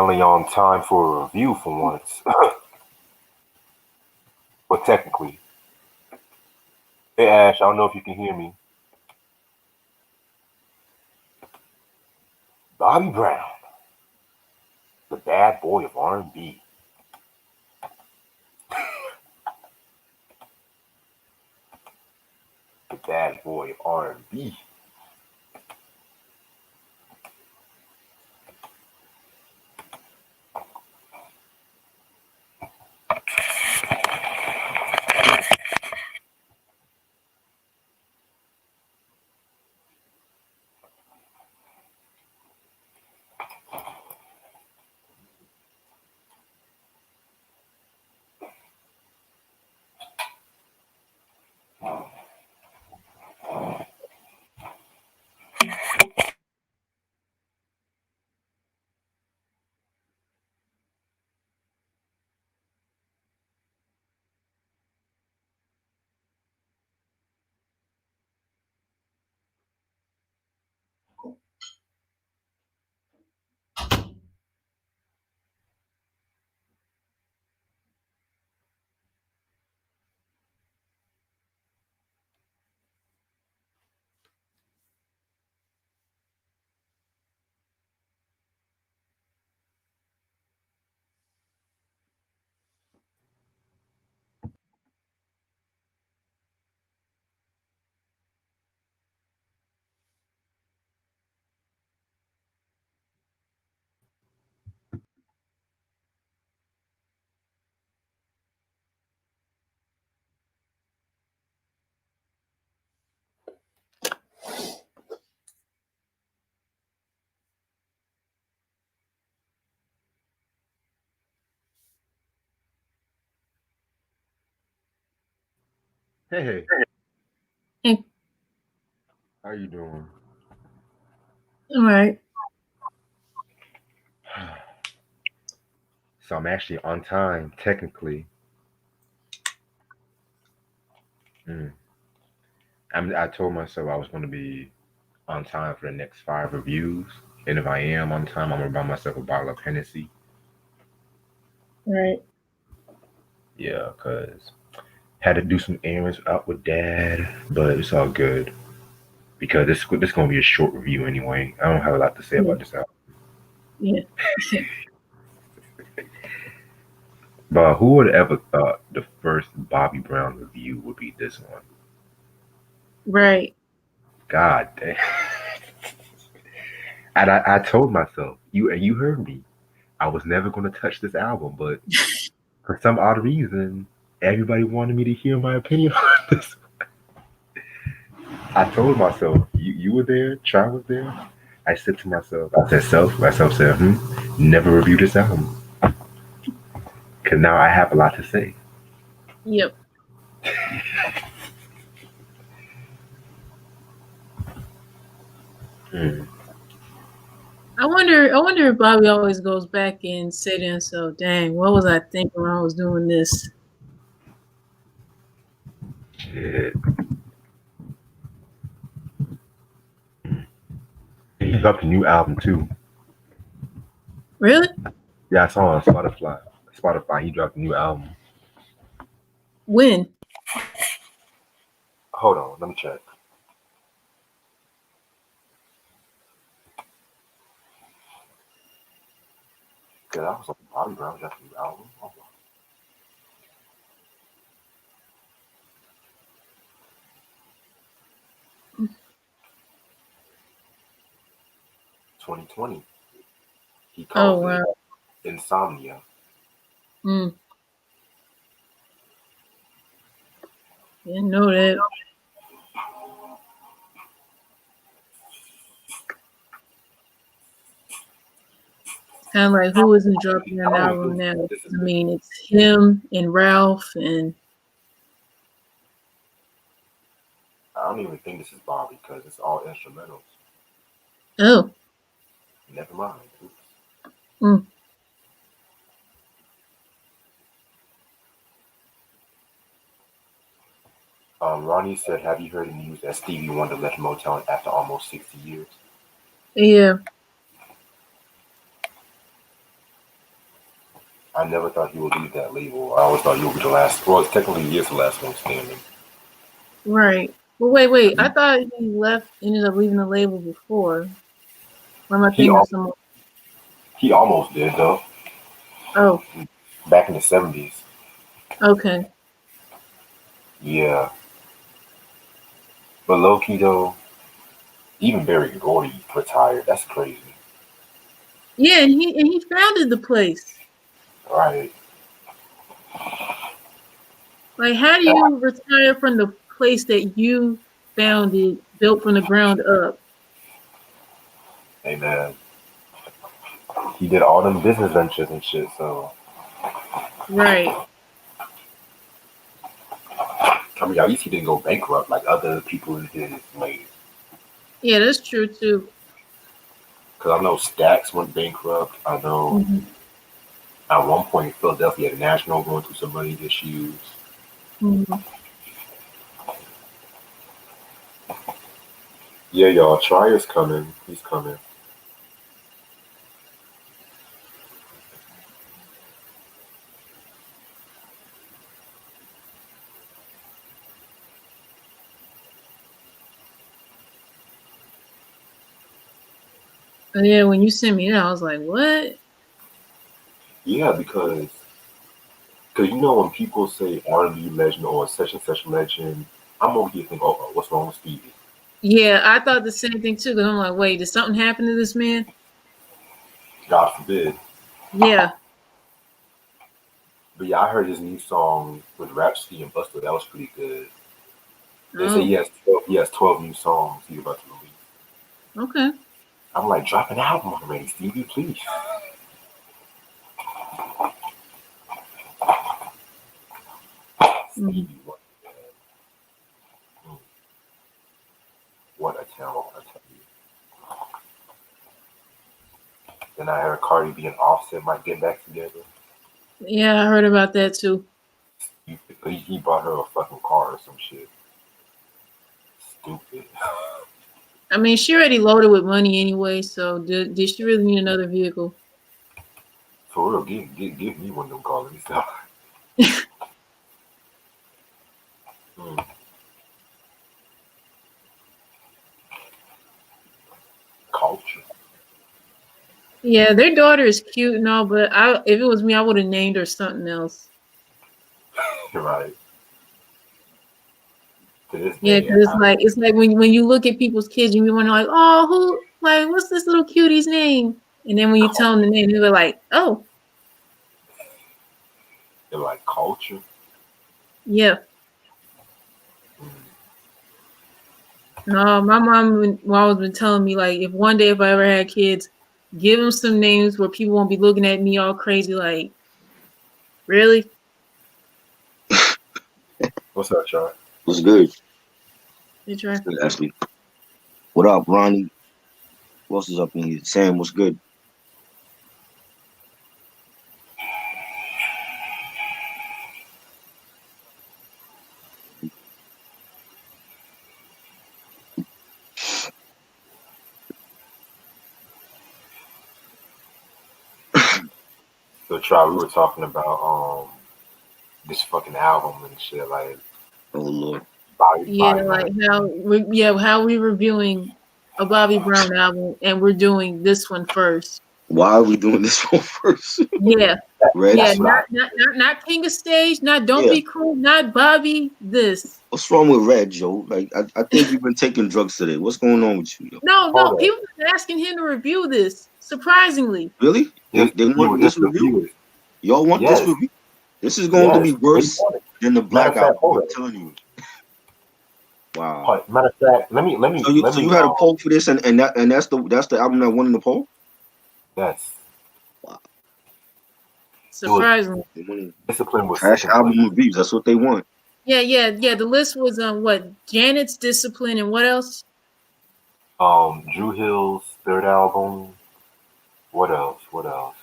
Finally on time for a review for once. But technically, hey Ash, I don't know if you can hear me. Bobby Brown, the bad boy of R&B. The bad boy of R&B. Hey, All how you doing? right. So I'm actually on time, technically. Mm. I told myself I was going to be on time for the next 5 reviews. And if I am on time, I'm going to buy myself a bottle of Hennessy. Right. Yeah, because had to do some errands out with dad, but it's all good. Because this gonna be a short review anyway. I don't have a lot to say Yeah. about this album. Yeah. But who would ever thought the first Bobby Brown review would be this one? Right. God damn. And I told myself, you heard me. I was never gonna touch this album, but for some odd reason, everybody wanted me to hear my opinion on this. I told myself, you were there, Char was there. I said to myself, I said self, myself said, never review this album. Cause now I have a lot to say. Yep. Mm. I wonder if Bobby always goes back and say to himself, dang, what was I thinking when I was doing this? Shit. He dropped a new album too. Really? Yeah, I saw on Spotify. Spotify, he dropped a new album. When? Hold on, let me check. Cause I was like, Bobby Brown dropped a new album. Hold on. 2020. He Oh calls it wow. Insomnia. Mm. Didn't know that. Kind of like who isn't dropping I an don't even album think now? this is I the. mean, it's him and Ralph and I don't even think this is Bobby because it's all instrumentals. oh. Never mind. Oops. Mm. Ronnie said, "Have you heard the news that Stevie Wonder left Motown after almost 60 years?" Yeah. I never thought he would leave that label. I always thought he would be the last. Well, technically, he is the last one standing. Right. Well, wait. I thought he left, ended up leaving the label before. Or am I He thinking of al- someone? he almost did though. Oh, Back in the '70s. okay. Yeah, but low key though, even Barry Gordy retired. That's crazy, Yeah, and he founded the place. right? Like, how do you retire from the place that you founded, built from the ground up? And he did all them business ventures and shit. So Right. I mean, at least he didn't go bankrupt like other people in his lane. Yeah, that's true too. Because I know Stax went bankrupt. I know Hmm. at one point Philadelphia National going through some money issues. Hmm. Yeah, y'all. Tryer's coming. He's coming. Yeah, when you sent me that, I was like, what? Yeah, because you know when people say R&B legend or such and such legend, I'm over here thinking, oh, what's wrong with Stevie? Yeah, I thought the same thing too. Because I'm like, wait, did something happen to this man? God forbid. Yeah. But yeah, I heard his new song with Rhapsody and Busta. That was pretty good. They say Oh, he has 12 new songs he's about to release. okay. I'm like, drop an album already, Stevie, please. Mhm. Stevie, what a talent, I tell you. Then I heard Cardi B and Offset might get back together. Yeah, I heard about that too. He bought her a fucking car or some shit. Stupid. I mean, she already loaded with money anyway, so did she really need another vehicle? For real, give me one of them cars. Let me stop. Hmm. Culture. Yeah, their daughter is cute and all, but if it was me, I would have named her something else. Right. To this Yeah, day, because it's like when you look at people's kids, you want to like, oh, who like what's this little cutie's name? And then when you tell them the name, they're like, oh, they're like culture. yeah. Hmm. No, my mom always been telling me like, if one day if I ever had kids, give them some names where people won't be looking at me all crazy, like, really? What's up, Sean? What's good? They What's try. good, Ashley? What up, Ronnie? What else is up in here? Sam, what's good? So, Try, we were talking about this fucking album and shit, like Oh Lord. Yeah, Body like Man. how we reviewing a Bobby Brown album and we're doing this one first. Why are we doing this one first? Yeah, Reg? yeah, That's what not I. not not not King of Stage, not Don't Yeah. Be Cruel, not Bobby. This. What's wrong with Reg, Joe? Like, I think you've been taking drugs today. What's going on with you, yo? No, Hold people on. been asking him to review this. Surprisingly, Really? This They review, want this this review? review is Y'all want this yes, review? This is going to yes. be They worse want it. than the Matter Black of fact, album. hold I'm on. telling you. Wow. Matter of fact, So you had a poll for this, and that's the album that won in the poll. yes. Wow. It was surprisingly. They winning Discipline was trash second album place. reviews. That's what they want. Yeah. The list was what Janet's Discipline and what else? Drew Hill's third album. What else? What else?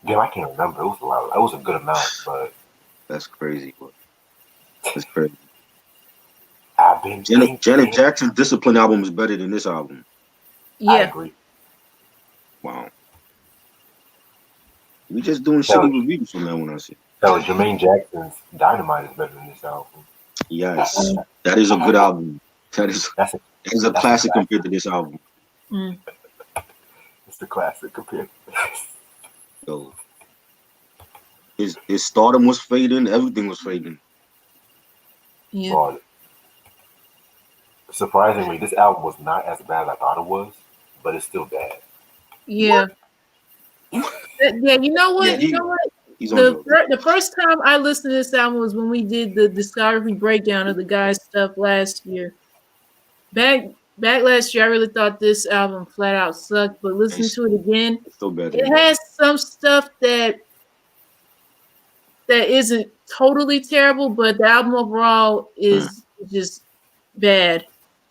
Damn, I can't remember. It was a lot. It was a good amount, but That's crazy. Bro. That's crazy. I've been Janet thinking. Jackson's Discipline album is better than this album. I Yeah, agree. Wow. We just doing Hell, shitty reviews from now on. I see. hell, Jermaine Jackson's Dynamite is better than this album. Yes, that is a good album. That's a That is a that's a classic classic. compared to this album. Mm. It's a classic compared. Yo, his stardom was fading. Everything was fading. Yeah. Well, surprisingly, this album was not as bad as I thought it was, but it's still bad. Yeah. Yeah, you know Yeah, what? You know what? he's on drugs. The first time I listened to this album was when we did the discography breakdown of the guy's stuff last year. Back last year, I really thought this album flat out sucked, but listen to it again. It's still better. It has some stuff that isn't totally terrible, but the album overall is just bad.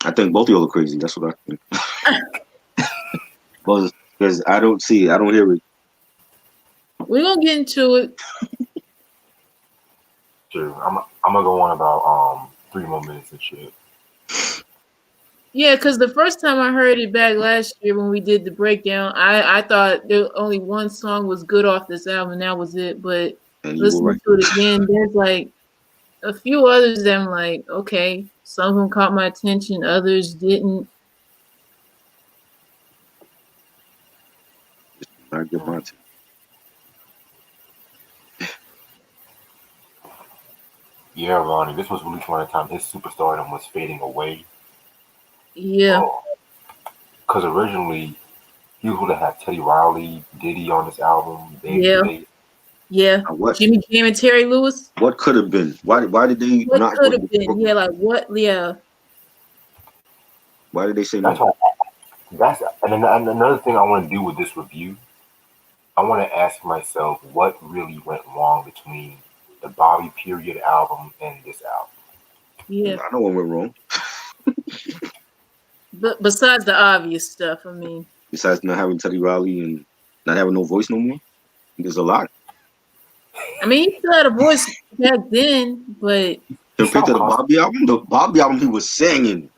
I think both of y'all are crazy. That's what I think. Because I don't see it. I don't hear it. We're gonna get into it. True. I'm gonna go on about 3 more minutes and shit. Yeah, because the first time I heard it back last year when we did the breakdown, I thought there only one song was good off this album, and that was it. But listening to it again, there's like a few others that I'm like, okay, some of them caught my attention, others didn't. I get my attention. Yeah, Ronnie, this was released around the time his superstardom was fading away. Yeah. Because originally, he was going to have Teddy Riley, Diddy on this album. Yeah. Jimmy Jam and Terry Lewis. What could have been? Why did they what not? What could have been? Yeah, like what? Yeah. Why did they say no? And another thing I want to do with this review, I want to ask myself what really went wrong between the Bobby Period album and this album. Yeah. I know what went wrong. But besides the obvious stuff, I mean. Besides not having Teddy Riley and not having no voice no more, there's a lot. I mean, he still had a voice back then, but compared to the Bobby album, he was singing.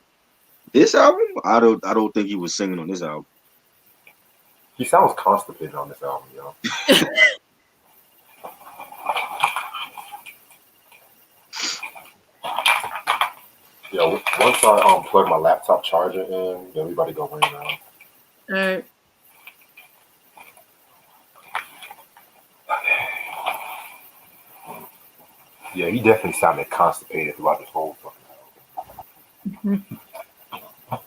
This album, I don't think he was singing on this album. He sounds constipated on this album, yo. Yo, once I plug my laptop charger in, everybody go in now. All right. Yeah, he definitely sounded constipated throughout this whole fucking album.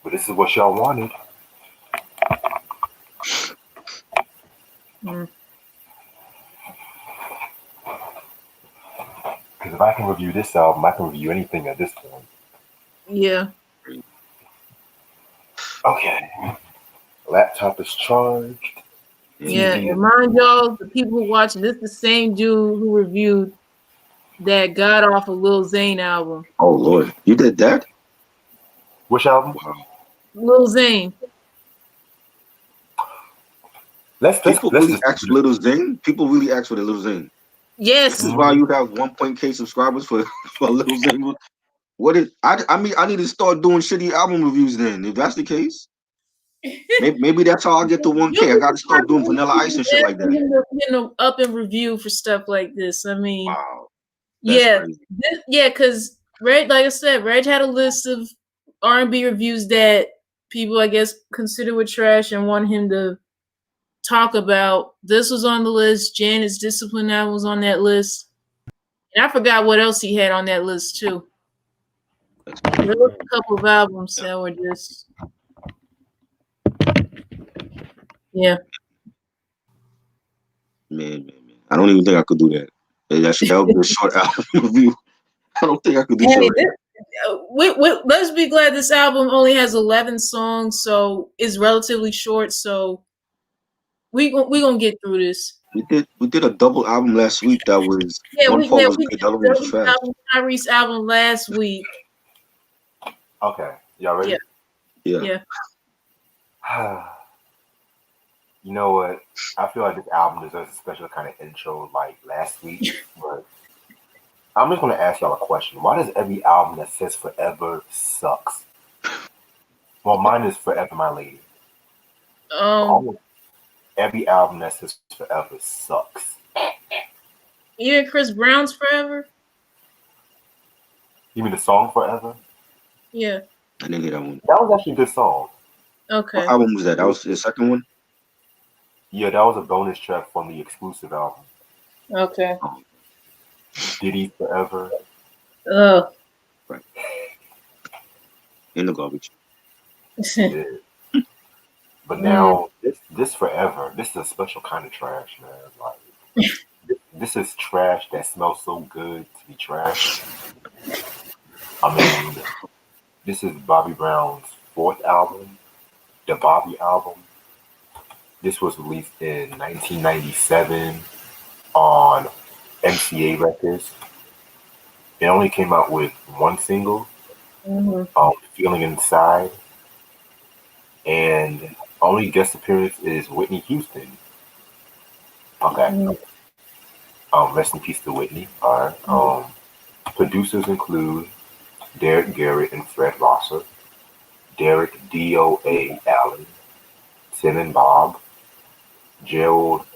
But this is what y'all wanted. Because if I can review this album, I can review anything at this point. Yeah. Okay. Laptop is charged. Yeah, and mind y'all, the people who watching, this is the same dude who reviewed that God off of Lil Zane album. Oh Lord, you did that? Which album? Wow. Lil Zane. People really ask for Lil Zane. People really ask for the Lil Zane. Yes. This is why you have 1.k subscribers for Lil Zane. What is? I mean, I need to start doing shitty album reviews then. If that's the case, maybe that's how I get to 1K. I got to start doing Vanilla Ice and shit like that. You know, up in review for stuff like this. I mean, wow. Yeah, because Reg, like I said, Reg had a list of R&B reviews that people, I guess, consider were trash and want him to talk about. This was on the list. Janet's Discipline album was on that list. And I forgot what else he had on that list, too. There were a couple of albums that were just... Yeah. Man. I don't even think I could do that. That would be a short album review. I don't think I could do that. Let's be glad this album only has 11 songs, so it's relatively short. So we gonna get through this. We did a double album last week that was one part was good, the other one was trash. Tyrese album last week. Okay, y'all ready? Yeah. You know what? I feel like this album deserves a special kind of intro like last week, but I'm just going to ask y'all a question. Why does every album that says Forever sucks? Well, mine is Forever My Lady. Almost every album that says Forever sucks. Even Chris Brown's Forever. You mean the song Forever? Yeah. I didn't hear that one. That was actually a good song. Okay. What album was that? That was the second one? Yeah, that was a bonus track from the exclusive album. Okay. Diddy Forever. Oh. Right. In the garbage. Yeah. But now this Forever, this is a special kind of trash, man. Like this is trash that smells so good to be trash. I mean, this is Bobby Brown's fourth album, the Bobby album. This was released in 1997 on MCA Records. It only came out with one single, Feeling Inside, and only guest appearance is Whitney Houston. Okay. Rest in peace to Whitney. All right. Producers include Derek Garrett and Fred Rosser, Derek D.O.A. Allen, Tim and Bob, Gerald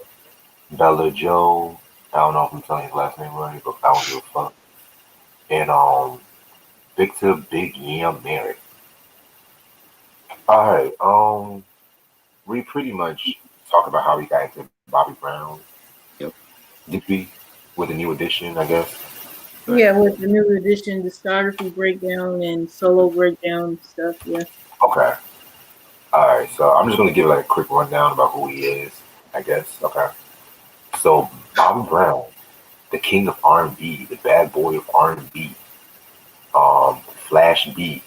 Bellajoe. I don't know if I'm telling his last name right, but I don't give a fuck. And Victor Big Yam Merritt. All right. We pretty much talk about how we got into Bobby Brown. Yep. Did we? With a new edition, I guess. Yeah, with the new edition, discography breakdown and solo breakdown stuff. Yeah. Okay. All right. So I'm just gonna give like a quick rundown about who he is, I guess. Okay. So Bobby Brown, the king of R&B, the bad boy of R&B, Flash B,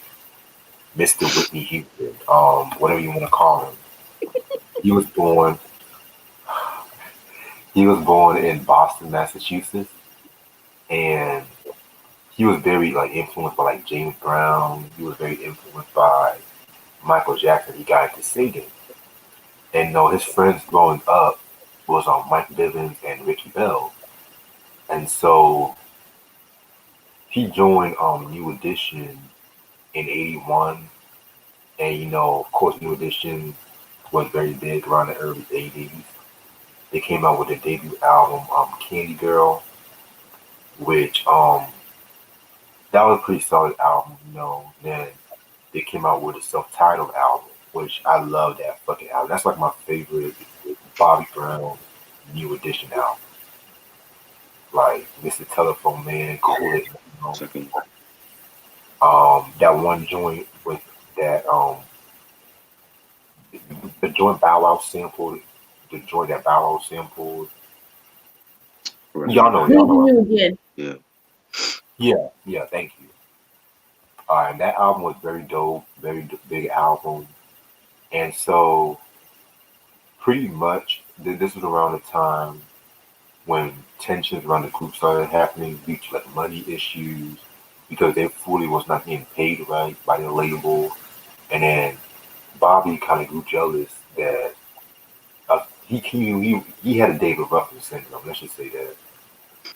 Mr. Whitney Houston, whatever you want to call him. He was born. He was born in Boston, Massachusetts, and he was very like influenced by like James Brown. He was very influenced by Michael Jackson. He got into singing, and his friends growing up was Mike Bivins and Ricky Bell, and so he joined New Edition in '81, and of course New Edition was very big around the early '80s. They came out with their debut album, Candy Girl, which that was a pretty solid album, Then they came out with a self-titled album, which I love that fucking album. That's like my favorite Bobby Brown New Edition album. Like Mr. Telephone Man, Cool It, that one joint with that the joint Bow Wow sample, the joint that Bow Wow sampled. Right. Y'all know. Yeah. Yeah. Thank you. And that album was very dope, very big album, and so pretty much this was around the time when tensions around the group started happening due to like money issues because they fully was not getting paid right by the label, and then Bobby kind of grew jealous that he had a David Ruffin syndrome. Let's just say that.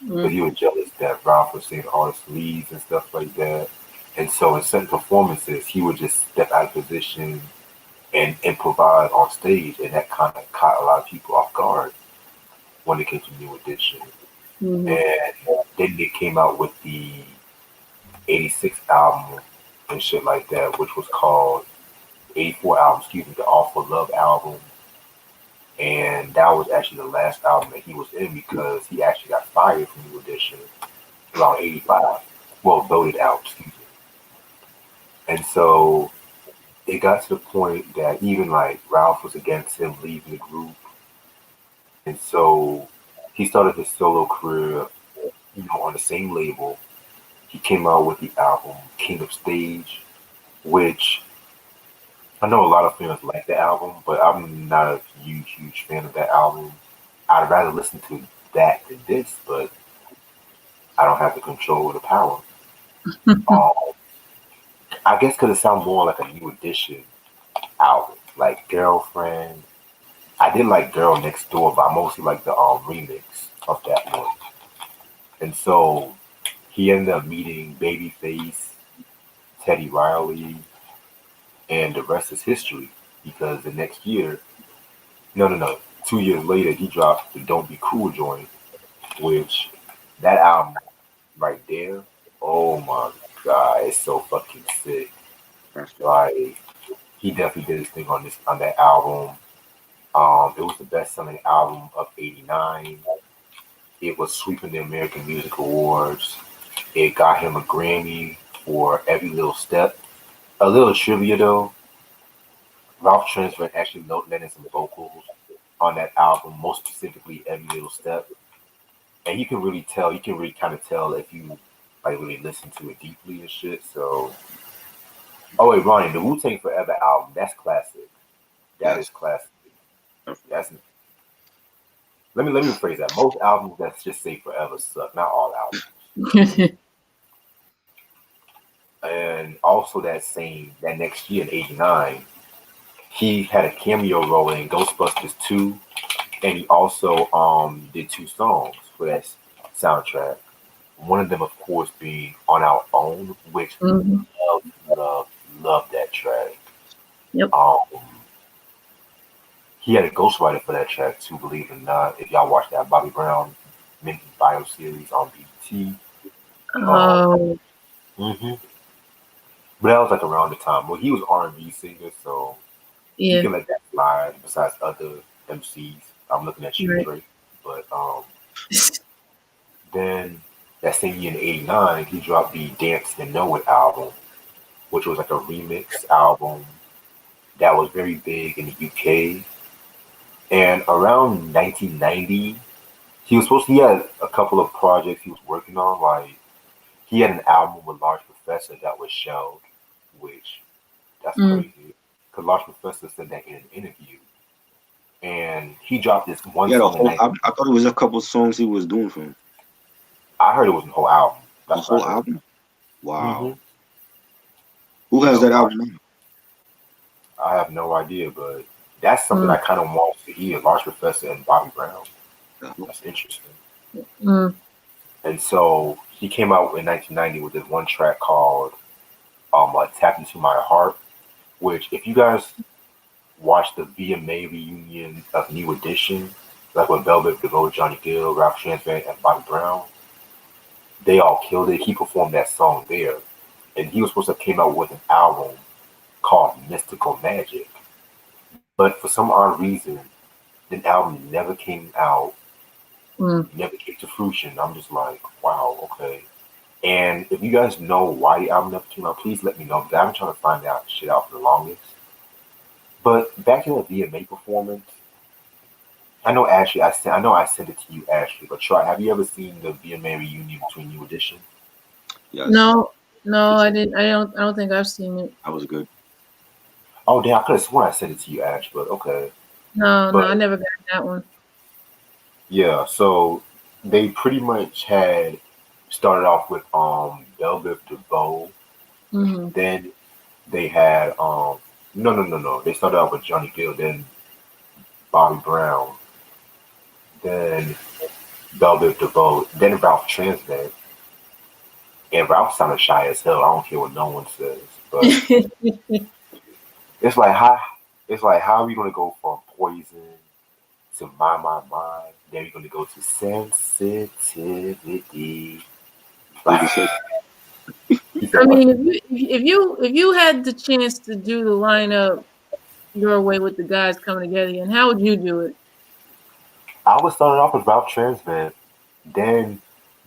But he was jealous that Ralph was saying all his leads and stuff like that. And so in certain performances, he would just step out of position and improvise on stage, and that kind of caught a lot of people off guard when it came to New Edition. And then they came out with the '86 album and shit like that, which was called '84 album, the All for Love album. And that was actually the last album that he was in because he actually got fired from New Edition around '85. Well, voted out, excuse me. And so it got to the point that even like Ralph was against him leaving the group. And so he started his solo career, on the same label. He came out with the album King of Stage, which I know a lot of fans like the album, but I'm not a huge fan of that album. I'd rather listen to that than this, but I don't have the control or the power. I guess because it sounds more like a New Edition album, like Girlfriend. I did like Girl Next Door, but I mostly like the remix of that one. And so he ended up meeting Babyface, Teddy Riley, and the rest is history because the next year No. 2 years later, he dropped the "Don't Be Cool" joint, which that album right there. Oh my god, it's so fucking sick. Like he definitely did his thing on that album. It was the best selling album of '89. It was sweeping the American Music Awards. It got him a Grammy for Every Little Step. A little trivia though, Ralph Tresvant actually led in some vocals on that album, most specifically Every Little Step. And you can really tell, you can really kind of tell if you like really listen to it deeply and shit. So, oh wait, Ronnie, the Wu Tang Forever album, that's classic. That is classic. That's let me rephrase that. Most albums that just say forever suck, not all albums. And also that next year in '89, he had a cameo role in Ghostbusters 2, and he also did 2 songs for that soundtrack. One of them, of course, being "On Our Own," which love that track. Yep. He had a ghostwriter for that track too, believe it or not. If y'all watch that Bobby Brown mini bio series on BT. Oh. But that was like around the time. Well, he was R&B singer, so you can let that slide. Besides other MCs, I'm looking at you, Drake. But then that same year in '89, he dropped the "Dance and Know It" album, which was like a remix album that was very big in the UK. And around 1990, he had a couple of projects he was working on. Like he had an album with Large Professor that was shelved, which that's crazy. Because Large Professor said that in an interview. And he dropped this one song. I thought it was a couple of songs he was doing for him. I heard it was a whole album. That's the whole album? Wow. Who has that album? I have no idea, but that's something I kind of want to hear. Large Professor and Bobby Brown. That's interesting. And so he came out in 1990 with this one track called "Tap Into My Heart," which if you guys watch the VMA reunion of New Edition, like with Velvet DeVoe, Johnny Gill, Ralph Tresvant, and Bobby Brown, they all killed it. He performed that song there, and he was supposed to have came out with an album called Mystical Magic, but for some odd reason, the album never came out, never came to fruition. I'm just like, wow, okay. And if you guys know why the album never came out, please let me know, because I've been trying to find out shit out for the longest. But back in the VMA performance, I know Ashley, I sent it to you, Ashley, but try. Have you ever seen the VMA reunion between New Edition? Yes. No, I didn't. I don't think I've seen it. That was good. Oh damn! I could have sworn I sent it to you, Ash, but okay. No, I never got that one. Yeah, so they pretty much had started off with Velvet DeVoe. Then they had no. They started off with Johnny Gill, then Bobby Brown, then Velvet DeVoe, then Ralph Tresvant. And Ralph sounded shy as hell. I don't care what no one says, but it's like how are we gonna go from Poison to My. Then we're gonna go to Sensitivity. I mean, if you had the chance to do the lineup your way with the guys coming together, and how would you do it? I would start off with Ralph Tresvant, then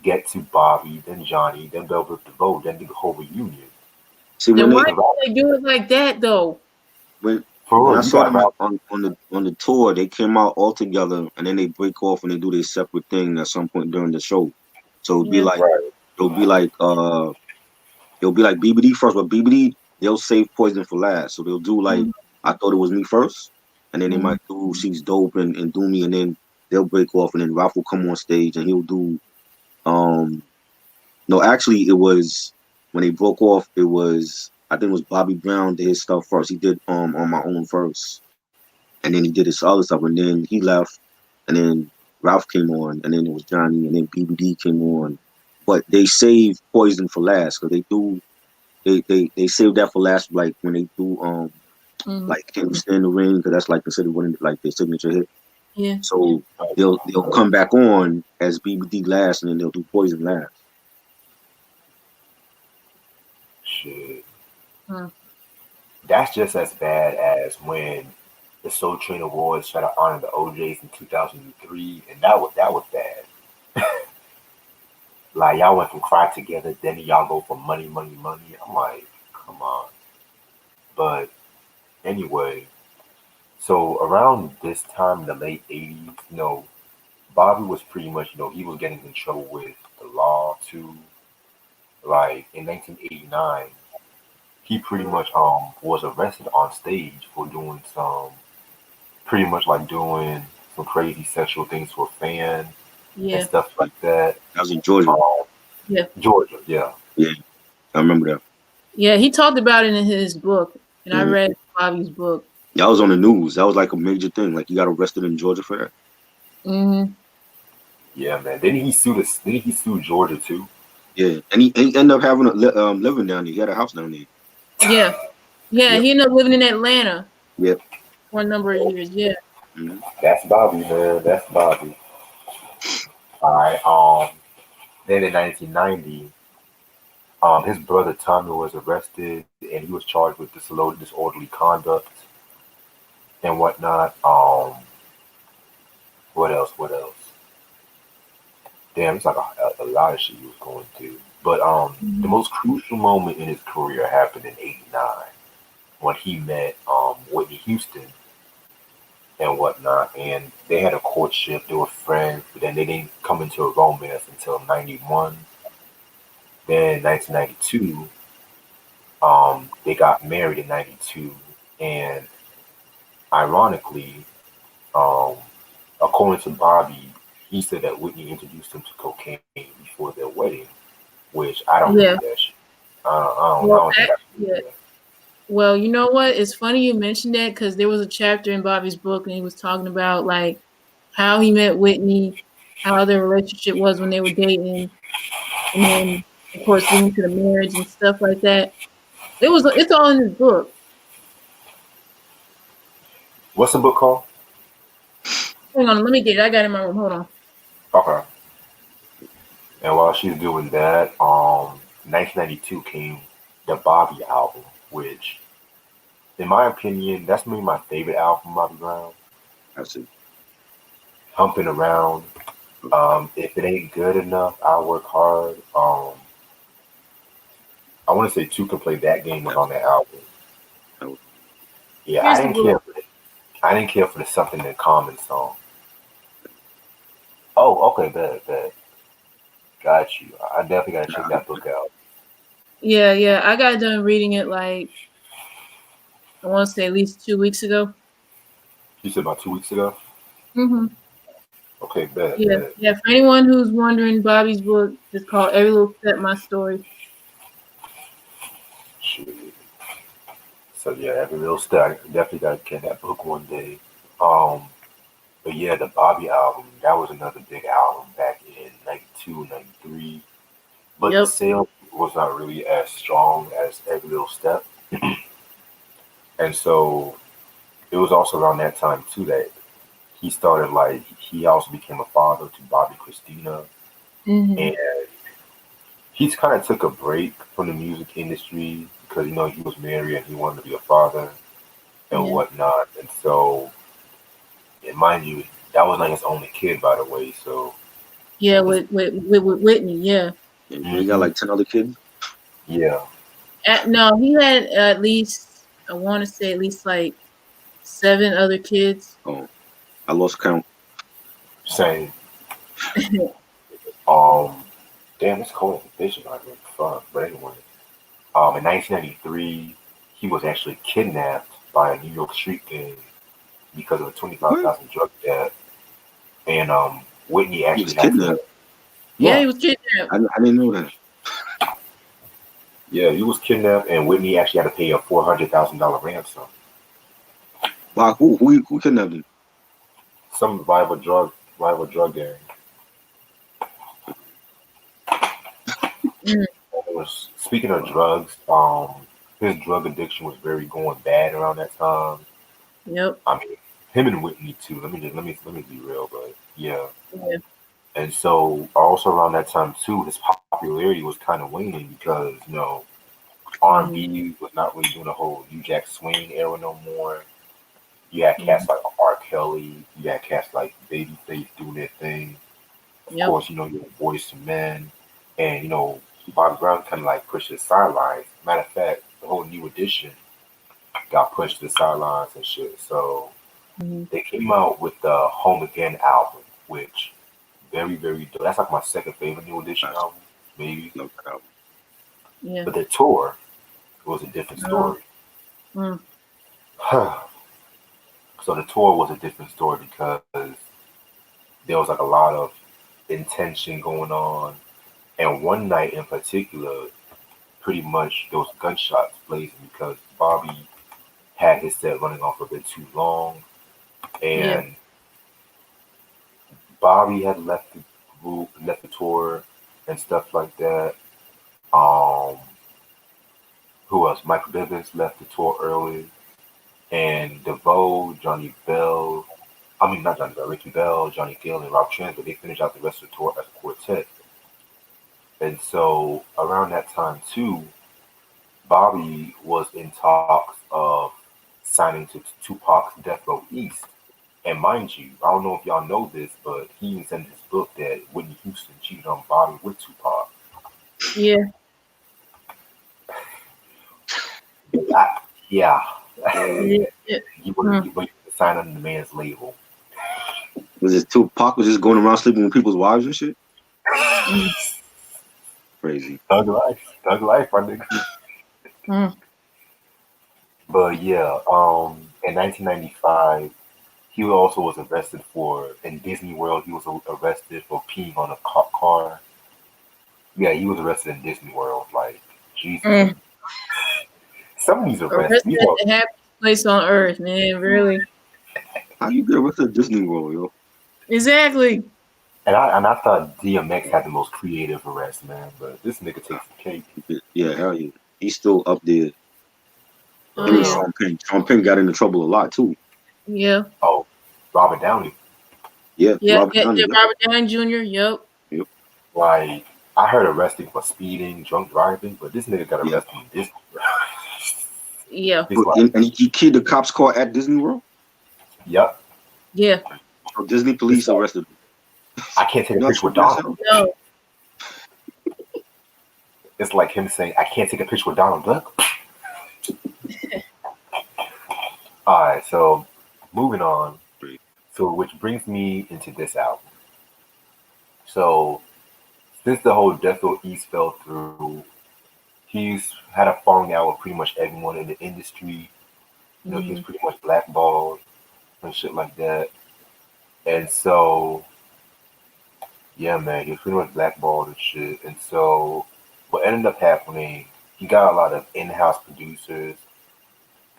get to Bobby, then Johnny, then Velvet DeVoe, then do the whole reunion. See, then why do they do it like that though? When I saw them on the tour, they came out all together, and then they break off and they do their separate thing at some point during the show. So it'll be like BBD first, but BBD they'll save Poison for last. So they'll do like I Thought It Was Me first, and then they might do She's Dope and Do Me, and then they'll break off, and then Ralph will come on stage and he'll do. No, actually, it was when they broke off. It was I think it was Bobby Brown did his stuff first. He did On My Own first, and then he did his other stuff, and then he left, and then Ralph came on, and then it was Johnny, and then BBD came on. But they saved Poison for last, because they saved that for last, like when they do like Can You Stand the Rain, because that's like considered one of like their signature hit. Yeah. So they'll come back on as BBD last, and then they'll do Poison last. Shit. Huh. That's just as bad as when the Soul Train Awards tried to honor the OJs in 2003, and that was bad. Like y'all went from Cry Together, then y'all go for Money, Money, Money. I'm like, come on. But anyway, so around this time in the late 80s, Bobby was pretty much, he was getting in trouble with the law too. Like in 1989, he pretty much was arrested on stage for doing pretty much like doing some crazy sexual things to a fan and Yeah. stuff like that. That was in Georgia. Yeah. Georgia, yeah. Yeah, I remember that. Yeah, he talked about it in his book, and I read Bobby's book. That was on the news. That was like a major thing. Like, he got arrested in Georgia for that. Mm-hmm. Yeah, man. Didn't he sue Georgia too? Yeah, and he ended up having living down there. He had a house down there. Yeah. Yeah, Yep. he ended up living in Atlanta. Yep. For a number of years, yeah. Mm-hmm. That's Bobby, man. That's Bobby. All right. Then in 1990, his brother Tommy was arrested, and he was charged with disorderly conduct and whatnot. What else? What else? Damn, it's like a lot of shit he was going through. But the most crucial moment in his career happened in '89 when he met Whitney Houston and whatnot, and they had a courtship. They were friends, but then they didn't come into a romance until '91. Then in 1992, they got married in '92, and ironically, um, according to Bobby, he said that Whitney introduced him to cocaine before their wedding, which I don't believe that shit. I don't think I believe that. Well, you know what? It's funny you mentioned that because there was a chapter in Bobby's book, and he was talking about like how he met Whitney, how their relationship was when they were dating, and then of course getting to the marriage and stuff like that. It's all in his book. What's the book called? Hang on, let me get it. I got it in my room. Hold on. Okay. And while she's doing that, 1992 came the Bobby album, which, in my opinion, that's maybe my favorite album from Bobby Brown. I see. Humping Around. If it ain't good enough, I'll work hard. I want to say Two Can Play That Game was on that album. Yeah, Here's the book. I didn't care for the Something in Common song. Oh, okay, bad. Got you. I definitely gotta check that book out. Yeah. I got done reading it like I want to say at least 2 weeks ago. You said about 2 weeks ago? Mm-hmm. Okay, bad. Yeah. For anyone who's wondering, Bobby's book is called Every Little Step My Story. Shoot. So yeah, Every Little Step. Definitely gotta get that book one day. But yeah, the Bobby album, that was another big album back in '92, '93. But the Yep. sales was not really as strong as Every Little Step. And so it was also around that time too that he also became a father to Bobby Christina. Mm-hmm. And he's kind of took a break from the music industry because he was married and he wanted to be a father and whatnot. And so, and mind you, that was not his only kid, by the way. So yeah, with Whitney, yeah. He got like 10 other kids. Yeah. No, he had at least I want to say at least like 7 other kids. Oh, I lost count. Same. Damn, it's cold as a bitch out here. Fuck. But anyway, in 1993, he was actually kidnapped by a New York street gang because of a $25,000 drug debt, and Whitney actually had to. Yeah, he was kidnapped. I didn't know that. Yeah, he was kidnapped, and Whitney actually had to pay a $400,000 ransom. Wow, who kidnapped him? Some rival drug gang. It was, speaking of drugs, his drug addiction was very going bad around that time. Yep. I mean, him and Whitney too. Let me be real, but yeah. Yeah. And so also around that time too, his popularity was kind of waning because R&B was not really doing the whole New Jack Swing era no more. You had cats like R. Kelly. You had cats like Babyface doing their thing. Of Yep. course, you your Boys to Men, and Bobby Brown kind of like pushed to the sidelines. Matter of fact, the whole New Edition got pushed to the sidelines and shit. So they came out with the Home Again album, which very very dope. That's like my second favorite New Edition album, maybe. Love that album. Yeah. But the tour was a different story. Mm. So the tour was a different story because there was like a lot of intention going on. And one night in particular, pretty much there was gunshots blazing because Bobby had his set running off a bit too long. And Bobby had left the group, left the tour and stuff like that. Um, who else? Michael Bivins left the tour early. And DeVoe, Johnny Bell, I mean, not Johnny Bell, Ricky Bell, Johnny Gill, and Rob Trent, but they finished out the rest of the tour as a quartet. And so around that time, too, Bobby was in talks of signing to Tupac's Death Row East. And mind you, I don't know if y'all know this, but he even said in his book that Whitney Houston cheated on Bobby with Tupac. Yeah. Yeah. Yeah. You wouldn't sign under the man's label. Was it Tupac was just going around sleeping with people's wives and shit? Crazy. Thug life, my nigga. But yeah, in 1995, he also was arrested in Disney World. He was arrested for peeing on a car. Yeah, he was arrested in Disney World. Like, Jesus. Some of these arrests. Arrested at the happiest place on earth, man. Really. How you get arrested at Disney World, yo? Exactly. And I thought DMX had the most creative arrest, man. But this nigga takes the cake. Yeah, hell yeah. He's still up there. Oh, yeah. Sean Penn. Sean Penn got into trouble a lot, too. Yeah. Oh, Robert Downey. Yeah, Robert Downey Jr. Yep. Like, I heard arrested for speeding, drunk driving, but this nigga got arrested in Disney. Yeah. And he keyed the cop's car at Disney World? Yep. Yeah. So Disney police arrested him. I can't take a picture with Donald. No. It's like him saying, I can't take a picture with Donald Duck. Alright, so moving on. So which brings me into this album. So since the whole Death Row East fell through, he's had a falling out with pretty much everyone in the industry. He's pretty much blackballed and shit like that. And so, yeah, man, he was pretty much blackballed and shit. And so, what ended up happening, he got a lot of in-house producers,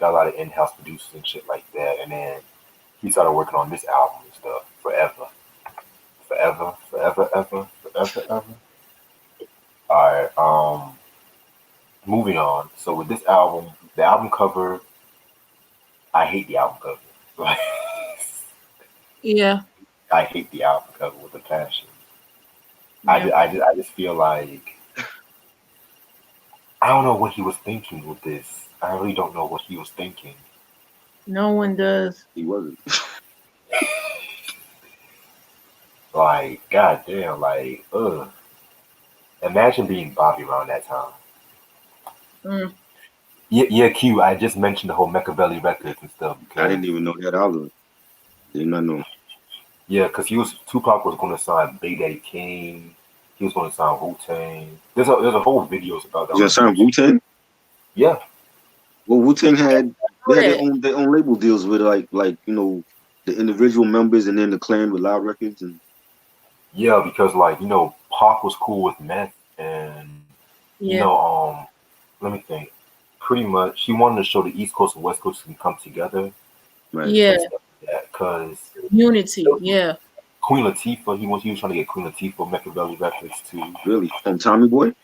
and shit like that. And then he started working on this album and stuff forever. All right, moving on. So with this album, the album cover, I hate the album cover. Yeah. I hate the album cover with a passion. Yeah. I just feel like I don't know what he was thinking with this. I really don't know what he was thinking. No one does. He wasn't. Like, goddamn, like, ugh. Imagine being Bobby around that time. Yeah, Q. I just mentioned the whole Machiavelli records and stuff. I didn't even know that either. Did not know. Yeah, because Tupac was going to sign Big Daddy Kane. He was going to sign Wu-Tang. There's a whole videos about that. You sign Wu-Tang? Yeah. Well, Wu-Tang had their own label deals with like the individual members and then the clan with Loud Records and. Yeah, because Pac was cool with meth and let me think. Pretty much, he wanted to show the East Coast and West Coast can come together. Right. Yeah. Because unity. Yeah. Queen Latifah, he was trying to get Queen Latifah Machiavelli records too. Really? From Tommy Boy?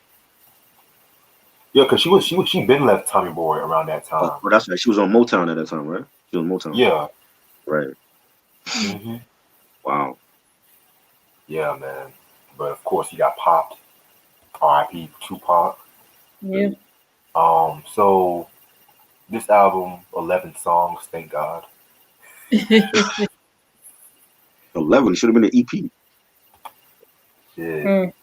Yeah, because she been left Tommy Boy around that time. Oh, that's right. She was on Motown at that time, right? She was on Motown. Yeah. Right. Mm-hmm. Wow. Yeah, man. But of course, he got popped. R.I.P. Tupac. Yeah. So this album, 11 songs, thank God. 11 should have been an EP. Shit.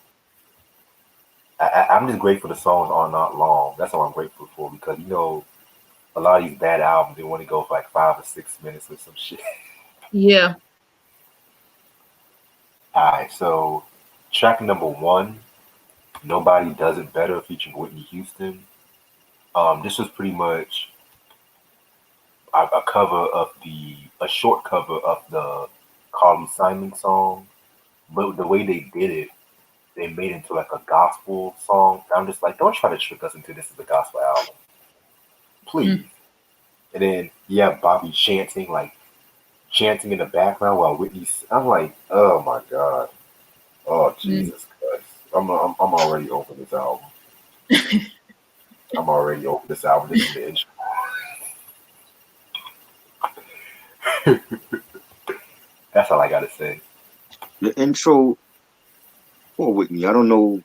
I'm just grateful the songs are not long. That's all I'm grateful for because a lot of these bad albums they want to go for like 5 or 6 minutes or some shit. Yeah. All right, so track number 1, Nobody Does It Better, featuring Whitney Houston. This was pretty much a short cover of the Carly Simon song, but the way they did it, they made it into like a gospel song. I'm just like, don't try to trick us into this is a gospel album, please. And then you have Bobby chanting in the background while Whitney's. I'm like, oh my god, oh Jesus Christ, I'm already over this album. I'm already over this album. This is the intro. That's all I gotta say. The intro for Whitney, I don't know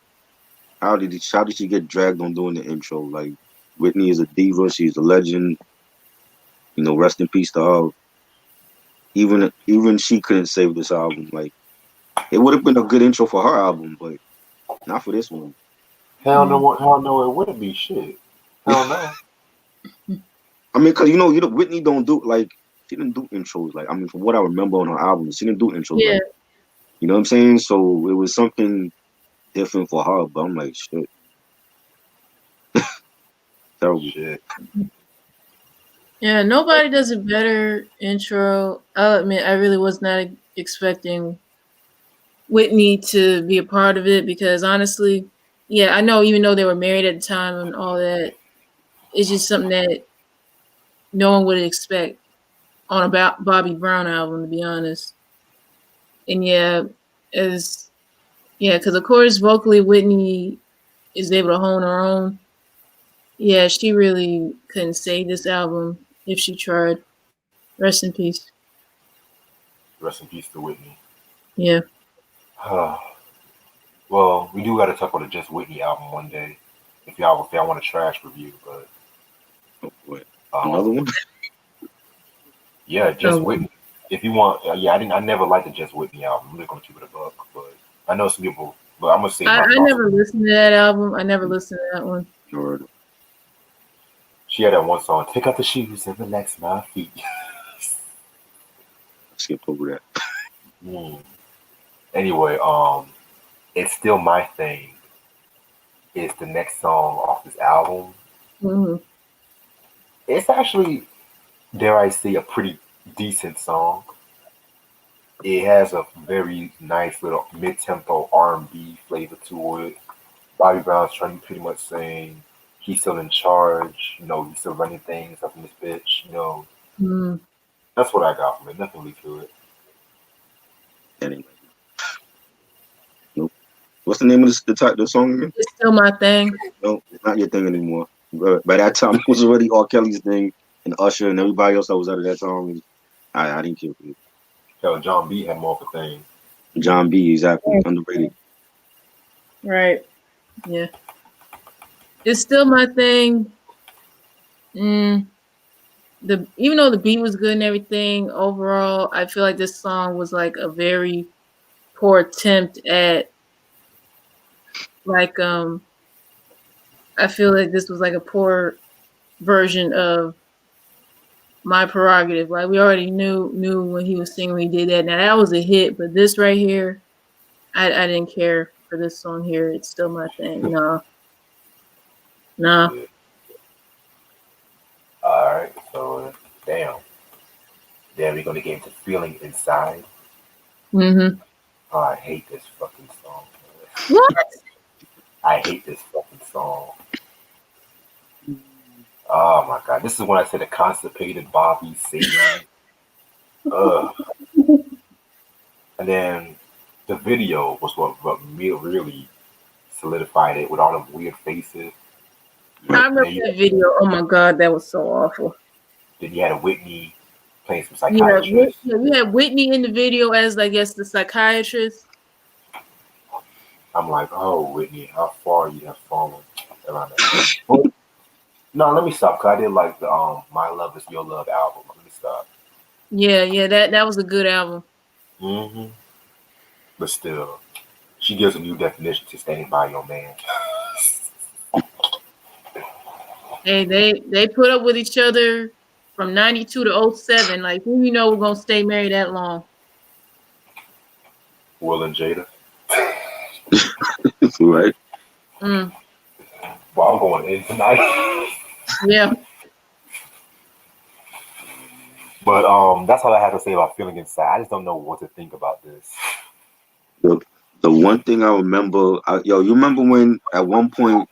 how did she get dragged on doing the intro? Like Whitney is a diva, she's a legend. Rest in peace to her. Even she couldn't save this album. Like it would have been a good intro for her album, but not for this one. Hell no, it wouldn't be shit. Hell no. I mean, cause Whitney don't do she didn't do intros. Like I mean, from what I remember on her album, she didn't do intros. Yeah. Like, you know what I'm saying? So it was something different for her. But I'm like, shit, terrible. Shit. Yeah, Nobody Does It Better intro. I'll admit, I really was not expecting Whitney to be a part of it because honestly, yeah, I know even though they were married at the time and all that, it's just something that no one would expect on a Bobby Brown album, to be honest. And yeah, because of course vocally Whitney is able to hone her own. Yeah, she really couldn't save this album if she tried. Rest in peace. Rest in peace to Whitney. Yeah. Well, we do got to talk about the Just Whitney album one day, if y'all want a trash review. But another one? Yeah, Just Whitney. If you want, I never liked the Just Whitney album. I'm just gonna keep it a buck, but I know some people. But I'm gonna say I never listened to that album. I never listened to that one. Sure. She had that one song, "Take Out the Shoes and Relax My Feet." Skip over that. Anyway, It's Still My Thing is the next song off this album. Mm-hmm. It's actually, dare I say, a pretty decent song. It has a very nice little mid-tempo R&B flavor to it. Bobby Brown's trying to pretty much saying he's still in charge, he's still running things up in this bitch, That's what I got from it. Nothing really to it. Anyway. Nope. What's the name of the song again? It's Still My Thing. No, it's not your thing anymore. By that time, it was already R. Kelly's thing, and Usher and everybody else that was out of that song. I didn't care for it. Hell, John B had more of a thing. John B, exactly. Underrated. Right. Yeah. It's Still My Thing. Even though the beat was good and everything, overall, I feel like this song was like a very poor attempt at I feel like this was like a poor version of My Prerogative. Like we already knew when he was singing when he did that. Now that was a hit, but this right here, I didn't care for this song here. It's Still My Thing. No. All right, so damn, we're gonna get into Feeling Inside. Mm-hmm. Oh, I hate this fucking song. What? I hate this fucking song. Oh my god, this is when I said the constipated Bobby singing. Ugh. And then the video was what really solidified it with all the weird faces. I remember that video. Oh my god, that was so awful. Then you had a Whitney playing some Yeah, psychiatrist. we had Whitney in the video as, I guess, the psychiatrist. I'm like, oh, Whitney, how far you have fallen around that. But, no, let me stop because I did like the My Love Is Your Love album. Let me stop. Yeah, that was a good album. Mm-hmm. But still, she gives a new definition to standing by your man. Hey, they put up with each other from 92 to 07. Like, who you know we're gonna stay married that long? Will and Jada. Right. Mm. Well, I'm going in tonight. Yeah. But that's all I have to say about Feeling Inside. I just don't know what to think about this. The one thing I remember, you remember when at one point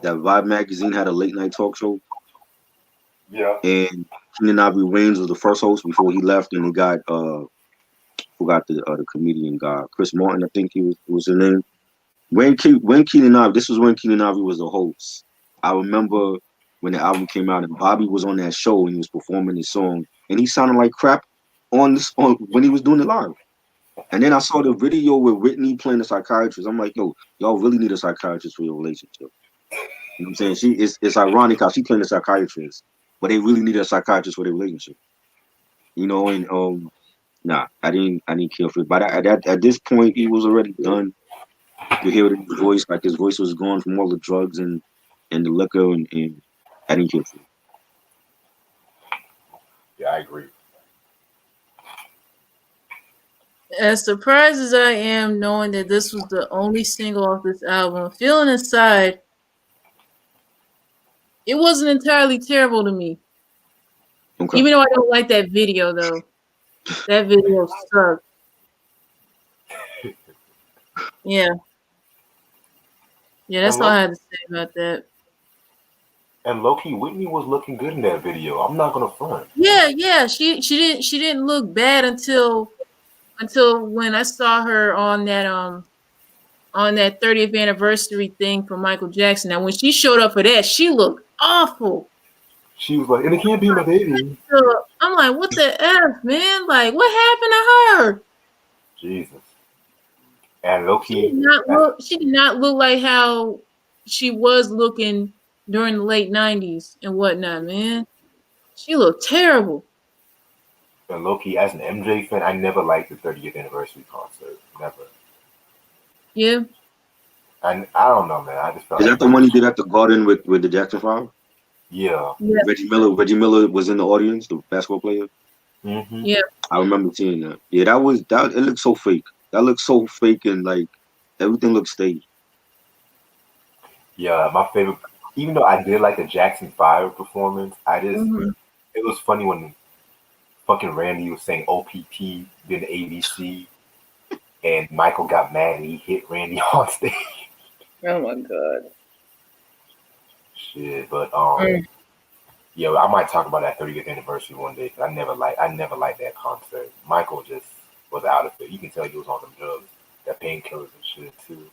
that Vibe magazine had a late night talk show, Yeah. and Keenan Ivory Wayans was the first host before he left, and he got forgot the comedian guy, Chris Martin, I think was his name. When Keenan Ivory, this was when Keenan Ivory was the host. I remember when the album came out and Bobby was on that show and he was performing his song, and he sounded like crap on when he was doing it live. And then I saw the video with Whitney playing the psychiatrist. I'm like, yo, y'all really need a psychiatrist for your relationship. You know what I'm saying? It's ironic how she playing the psychiatrist, but they really need a psychiatrist for their relationship. You know, and nah, I didn't care for it. But at this point, he was already done. You could hear it in his voice, like his voice was gone from all the drugs and the liquor, and I didn't care for it. Yeah, I agree. As surprised as I am knowing that this was the only single off this album, Feeling Inside, it wasn't entirely terrible to me. Okay. Even though I don't like that video, though. That video sucked. Yeah. Yeah, that's all I had to say about that. And low-key, Whitney was looking good in that video. I'm not gonna front. Yeah. She didn't look bad until when I saw her on that 30th anniversary thing for Michael Jackson. Now when she showed up for that, she looked awful. She was like, and it can't be my baby. I'm like, what the F, man? Like, what happened to her? Jesus. And low-key, she did not look like how she was looking during the late 90s and whatnot, man. She looked terrible. And low-key, as an MJ fan, I never liked the 30th anniversary concert. Never. Yeah. And I don't know, man. I just felt Is that the one he did at the Garden with the Jackson 5? Yeah. Reggie Miller was in the audience, the basketball player. Mm-hmm. Yeah. I remember seeing that. Yeah, that it looked so fake. That looked so fake, and like everything looked staged. Yeah, my favorite. Even though I did like the Jackson 5 performance, it was funny when fucking Randy was saying OPP, then ABC, and Michael got mad and he hit Randy on stage. Oh my god. Shit, but yeah, I might talk about that 30th anniversary one day because I never liked that concert. Michael just was out of it. You can tell he was on some drugs, that painkillers and shit too.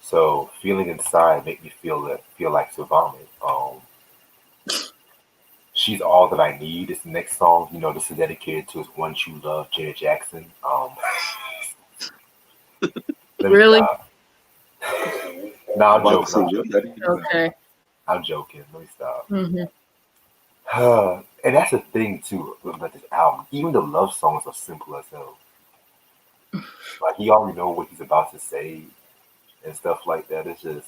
So Feeling Inside make me feel like to vomit. She's All That I Need is the next song. You know, this is dedicated to his one true love, Janet Jackson. Really? No, I'm joking. Okay. I'm joking. Let me stop. Mm-hmm. And that's the thing too about this album. Even the love songs are simple as hell. Like he already know what he's about to say and stuff like that. It's just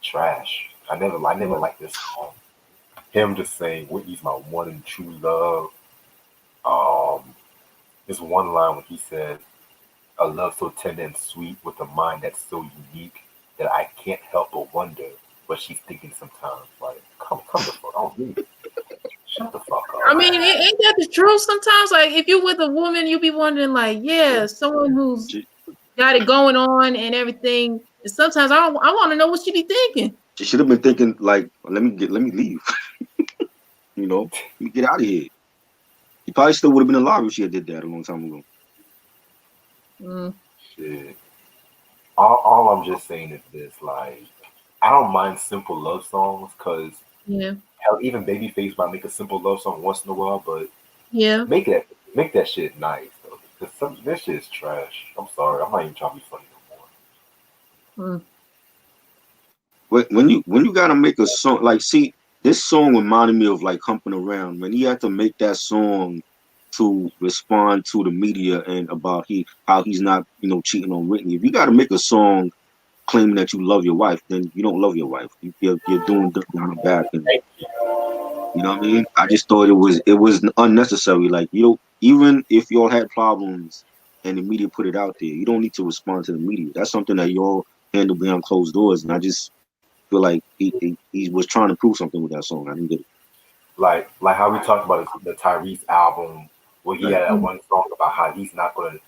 trash. I never liked this song. Him just saying Whitney's my one and true love. There's one line when he said, "A love so tender and sweet with a mind that's so unique that I can't help but wonder what she's thinking sometimes." Like, come the fuck on. Shut the fuck up. I mean, ain't that the truth? Sometimes, like, if you're with a woman, you be wondering, like, yeah, someone who's got it going on and everything. And sometimes I want to know what she be thinking. She should have been thinking, like, let me leave. You know, let me get out of here. He probably still would have been alive if she had did that a long time ago. Shit. all I'm just saying is this: like, I don't mind simple love songs because Yeah. hell, even Babyface might make a simple love song once in a while, but Yeah. make that shit nice though. Because this shit is trash. I'm sorry, I'm not even trying to be funny no more. Mm. When you gotta make a song, like, see, this song reminded me of like Humping Around when he had to make that song to respond to the media and about how he's not, cheating on Whitney. If you gotta make a song claiming that you love your wife, then you don't love your wife. You're doing dirt behind her back, and you know what I mean. I just thought it was unnecessary. Like, even if y'all had problems and the media put it out there, you don't need to respond to the media. That's something that y'all handle behind closed doors. And I just feel like he was trying to prove something with that song. I didn't get it. Like how we talked about the Tyrese album, where he Right, had that one song about how he's not gonna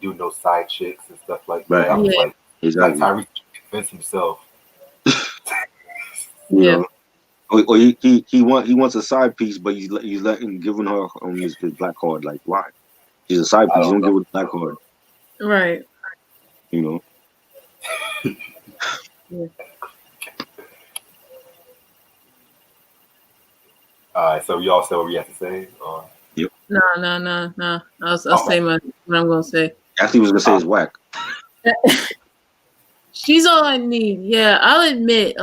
do no side chicks and stuff like that. right, I was Yeah. like exactly. Tyrese convinced himself. Yeah. Or he wants a side piece, but he's letting giving her his black card. Like, why? She's a side I piece. You don't don't know. give her the black card. Right. You know. Yeah. All right, so y'all said what we have to say. Yep. No. I'll Okay. say what I'm gonna say. Actually, was gonna say it's whack. She's all I need. Yeah, I'll admit.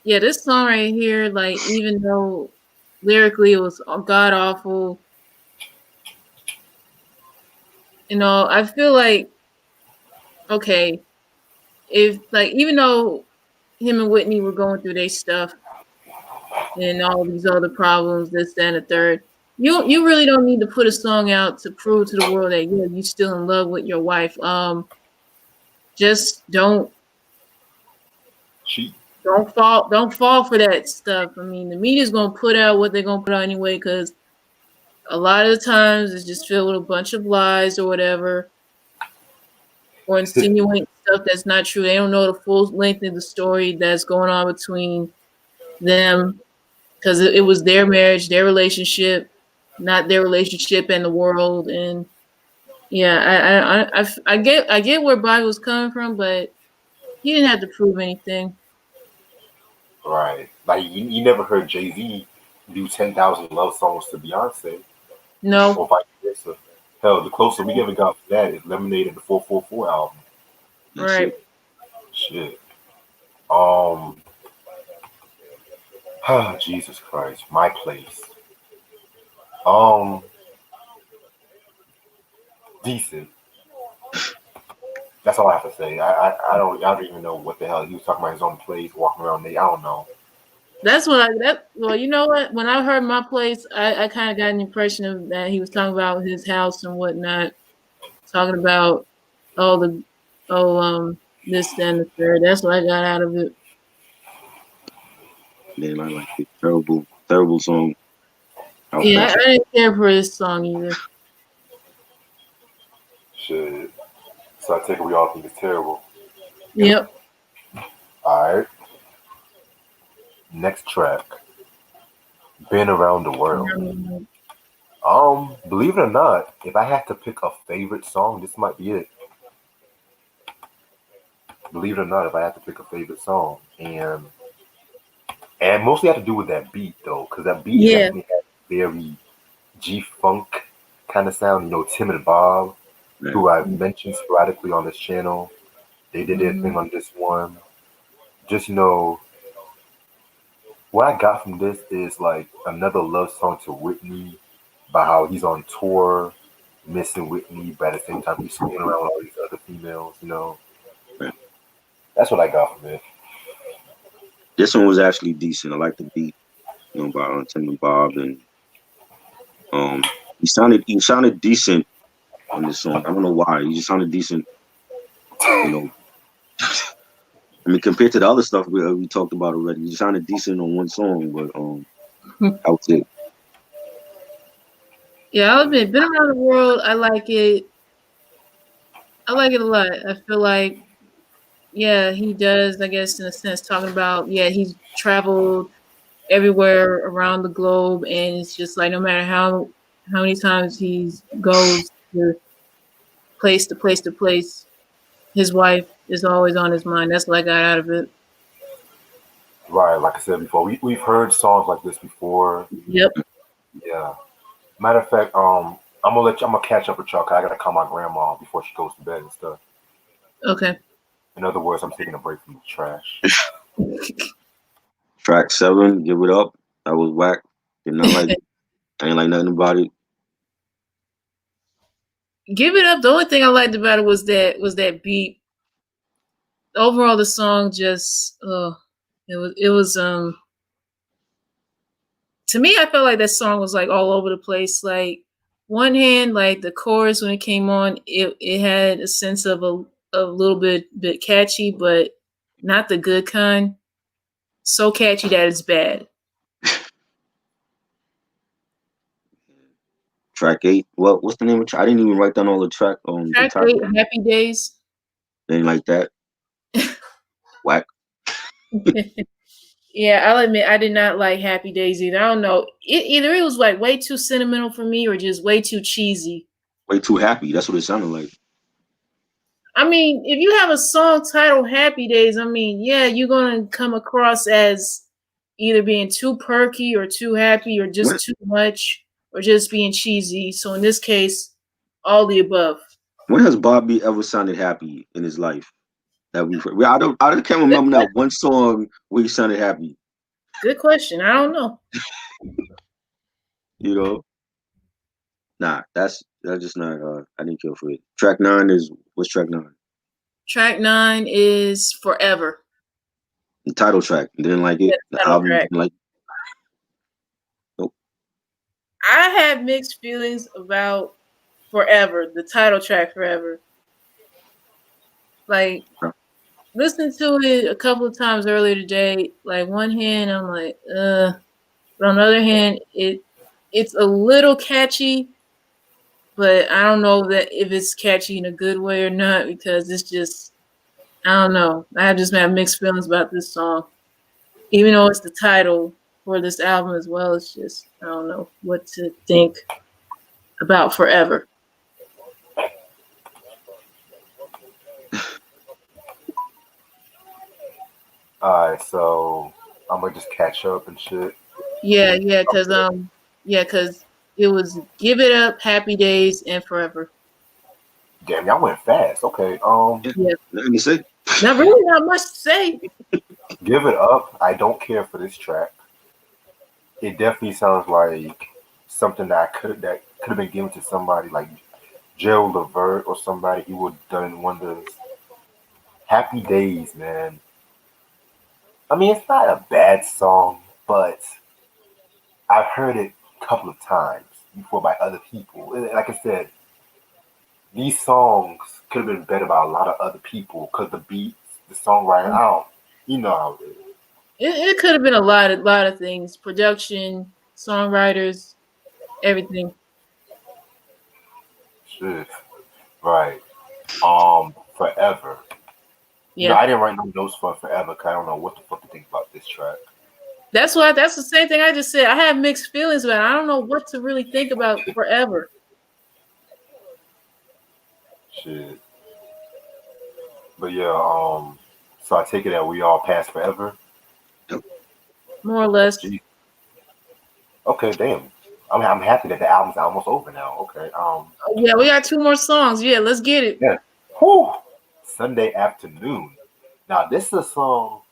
Yeah, this song right here, like, even though lyrically it was god awful, I feel like, okay, if, like, even though him and Whitney were going through their stuff and all these other problems, this, that, and the third, you really don't need to put a song out to prove to the world that, yeah, you still in love with your wife. Just She don't fall for that stuff. I mean, the media's gonna put out what they're gonna put out anyway, because a lot of the times it's just filled with a bunch of lies or whatever, or insinuating stuff that's not true. They don't know the full length of the story that's going on between them, because it was their marriage, their relationship, not their relationship and the world. And yeah, I get where Bobby was coming from, but he didn't have to prove anything. right. Like you never heard Jay-Z do 10,000 love songs to Beyonce or No, vice versa. Hell, the closer we ever got for that is Lemonade and the 444 album. That's right. it. Shit. Um. Jesus Christ. My place. Um. Decent. That's all I have to say. I don't even know what the hell he was talking about. His own place, walking around. I don't know. That's what well, you know what? When I heard my place, I kind of got an impression of that he was talking about his house and whatnot, talking about all the, this, that, and the third. That's what I got out of it. Damn, I like it. Terrible, terrible song. How Yeah, fast? I didn't care for this song either. Shit. So I take it we all think it's terrible. Yep. Yep. All right. Next track. Been around the world. Believe it or not, if I had to pick a favorite song, this might be it. Believe it or not, if I had to pick a favorite song, and mostly had to do with that beat though, because that beat Yeah. definitely had very G funk kind of sound. Tim and Bob, Right. who I've mentioned sporadically on this channel, they did their thing Mhm. on this one. Just what I got from this is like another love song to Whitney, about how he's on tour, missing Whitney, but at the same time he's screwing around with all these other females. Right. That's what I got from it. This one was actually decent. I like the beat, by Tim and Bob, and he sounded decent on this song. I don't know why. He just sounded decent, you know. I mean, compared to the other stuff we talked about already, he sounded decent on one song, but that was it. Yeah, I'll admit, Been Around the World, I like it. I like it a lot. I feel like, yeah, he does, I guess, in a sense, talking about, yeah, he's traveled everywhere around the globe, and it's just like no matter how many times he goes to place to place to place, his wife is always on his mind. That's what I got out of it. Right, like I said before, we've heard songs like this before. Yep. Yeah. Matter of fact, I'm gonna catch up with y'all 'cause I gotta call my grandma before she goes to bed and stuff. Okay. In other words, I'm taking a break from the trash. Track 7, Give It Up. That was whack. Did not like it. I ain't like nothing about it. Give It Up. The only thing I liked about it was that beat. Overall, the song just it was to me, I felt like that song was like all over the place. Like one hand, like the chorus when it came on, it had a sense of a little bit catchy, but not the good kind. So catchy that it's bad. Track 8. Well, what's the name of track? I didn't even write down all the track the Track title. 8, Happy Days. Didn't like that. Whack. Yeah, I'll admit I did not like Happy Days either. I don't know. Either it was like way too sentimental for me or just way too cheesy. Way too happy. That's what it sounded like. I mean, if you have a song titled Happy Days, I mean, yeah, you're going to come across as either being too perky or too happy or just too much or just being cheesy. So in this case, all the above. When has Bobby ever sounded happy in his life? That I can't remember that one song where he sounded happy. Good question. I don't know. You know? Nah, that's just not I didn't care for it. Track 9 is what's track 9? Track 9 is Forever. The title track. Didn't like it. Yeah, the album track. didn't like it. Nope. I had mixed feelings about Forever, the title track Forever. Like listened to it a couple of times earlier today. Like one hand, I'm like, but on the other hand, it's a little catchy, but I don't know that if it's catchy in a good way or not because it's just, I don't know. I just have mixed feelings about this song, even though it's the title for this album as well. It's just I don't know what to think about Forever. Alright, so I'm gonna just catch up and shit. Yeah, because it was Give It Up, Happy Days, and Forever. Damn, y'all went fast. Okay. Yeah. Nothing to say. Not really not much to say. Give It Up. I don't care for this track. It definitely sounds like something that could have been given to somebody like Gerald Levert or somebody. He would have done wonders. Happy Days, man. I mean, it's not a bad song, but I've heard it a couple of times before by other people. And like I said, these songs could have been better by a lot of other people because the beats, the songwriting, you know how it is. It could have been a lot of things. Production, songwriters, everything. Shit. Right. Forever. Yeah. You know, I didn't write no notes for Forever because I don't know what the fuck to think about this track. That's the same thing I just said. I have mixed feelings about it. I don't know what to really think about Forever. Shit. But yeah, so I take it that we all passed Forever? More or less. Jeez. Okay, damn. I'm happy that the album's almost over now. Okay. Yeah, we got 2 more songs. Yeah, let's get it. Yeah. Whew. Sunday Afternoon. Now this is a song.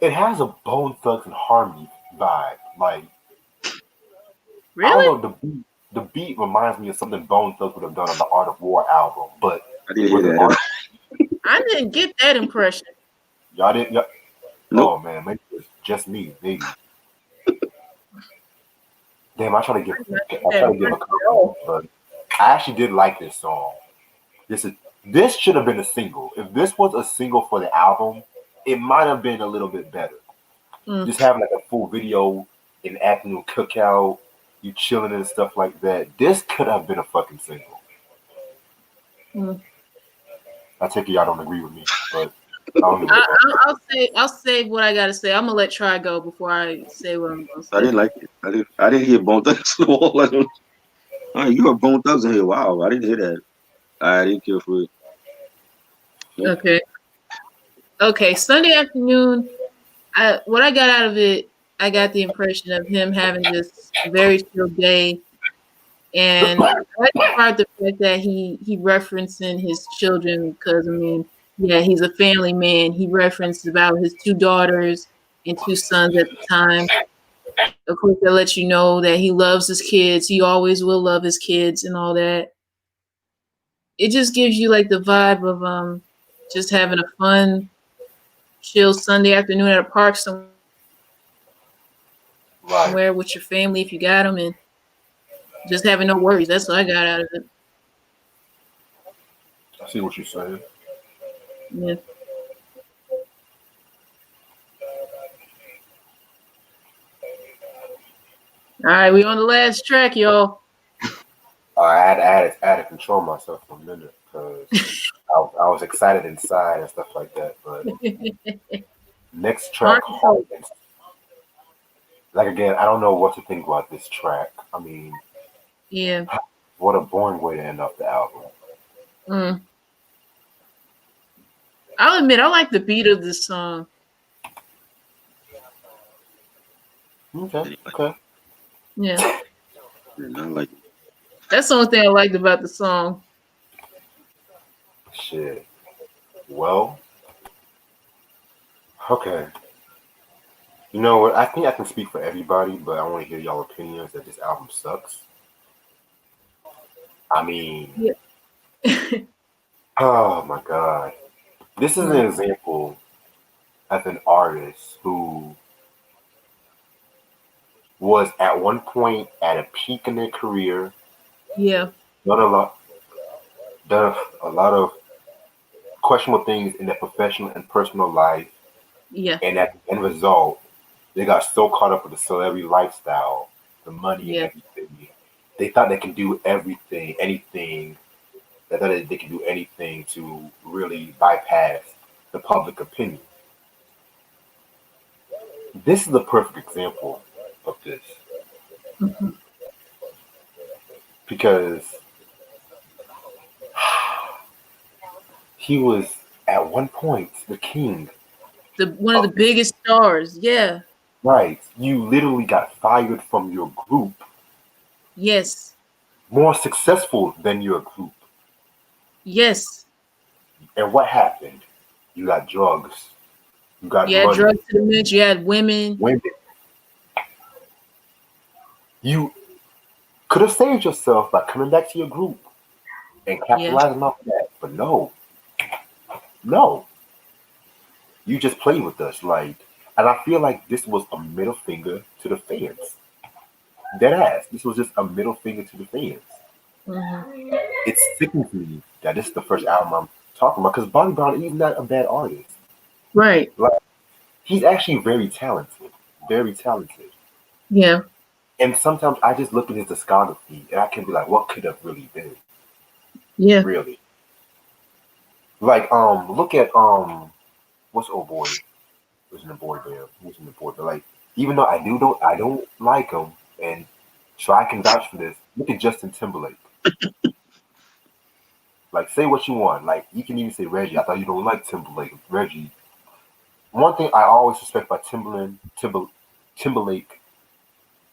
It has a Bone Thugs and Harmony vibe. Like, really? I don't know, the beat reminds me of something Bone Thugs would have done on the Art of War album, but I didn't hear that. I didn't get that impression. Y'all didn't? Nope. Oh man, maybe it's just me, maybe. Damn, I try to give a couple, but I actually did like this song. This should have been a single. If this was a single for the album, it might have been a little bit better. Just having like a full video, an afternoon cookout, you chilling and stuff like that. This could have been a fucking single. I take it y'all don't agree with me, but I'll say what I gotta say. I'm gonna let Try go before I say what I'm gonna say. I didn't like it. I didn't hear Bone Thugs at all. You heard Bone Thugs in here. Wow, I didn't hear that. I didn't care for it. Okay. Okay. Sunday afternoon. What I got out of it, I got the impression of him having just a very chill day, and I like part the fact that he referencing his children because I mean, yeah, he's a family man. He referenced about his 2 daughters and 2 sons at the time. Of course, that lets you know that he loves his kids. He always will love his kids and all that. It just gives you like the vibe of just having a fun, chill Sunday afternoon at a park somewhere Right. with your family if you got them, and just having no worries. That's what I got out of it. I see what you're saying. Yeah. All right, we on the last track, y'all. I had to control myself for a minute because I was excited inside and stuff like that. But next track, Hard. like again, I don't know what to think about this track. I mean, Yeah. what a boring way to end up the album. Mm. I'll admit, I like the beat of this song. Okay. Okay. Yeah. I like it. That's the only thing I liked about the song. Shit. Well. Okay. You know what? I think I can speak for everybody, but I want to hear y'all opinions that this album sucks. I mean, Yeah. oh my god. This is an example of an artist who was at one point at a peak in their career, Yeah. done done a lot of questionable things in their professional and personal life, Yeah. and at the end result, they got so caught up with the celebrity lifestyle, the money and Yeah. everything. They thought they can do everything, anything. They thought they could do anything to really bypass the public opinion. This is the perfect example of this Mm-hmm. because he was at one point the king. One of the biggest stars. Yeah. Right. You literally got fired from your group, Yes. more successful than your group. Yes. And what happened? You got drugs. You got You had money. drugs to the mix. You had women. Women. You could have saved yourself by coming back to your group and Yeah. capitalizing off that. But no. No. You just played with us. Like, and I feel like this was a middle finger to the fans. Dead ass. This was just a middle finger to the fans. Mm-hmm. It sickens me that this is the first album I'm talking about because Bobby Brown, he's not a bad artist. Right. Like, he's actually very talented. Very talented. Yeah. And sometimes I just look at his discography and I can be like, what could have really been? Yeah. Really. Like, look at what's old boy? Who's in the boy band? Who's in the boy band? Like, even though I don't like him, and so I can vouch for this. Look at Justin Timberlake. Like, say what you want. Like, you can even say Reggie. I thought you don't like Timberlake. Reggie. One thing I always respect about Timberlake,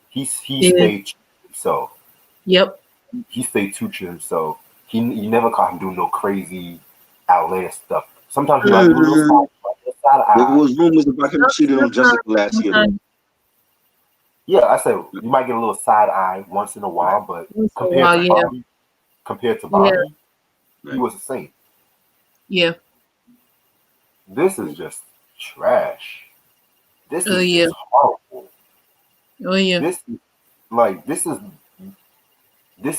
he stayed true to himself. Yep. He stayed true to himself. You never caught him doing no crazy outlandish stuff. Sometimes he might do a little side There eye. was rumors about him cheating on Jessica last year. Though. Yeah, I said you might get a little side eye once in a while, but compared to Bobby, he was the same. Yeah. This is just trash. This is just horrible. Oh yeah. This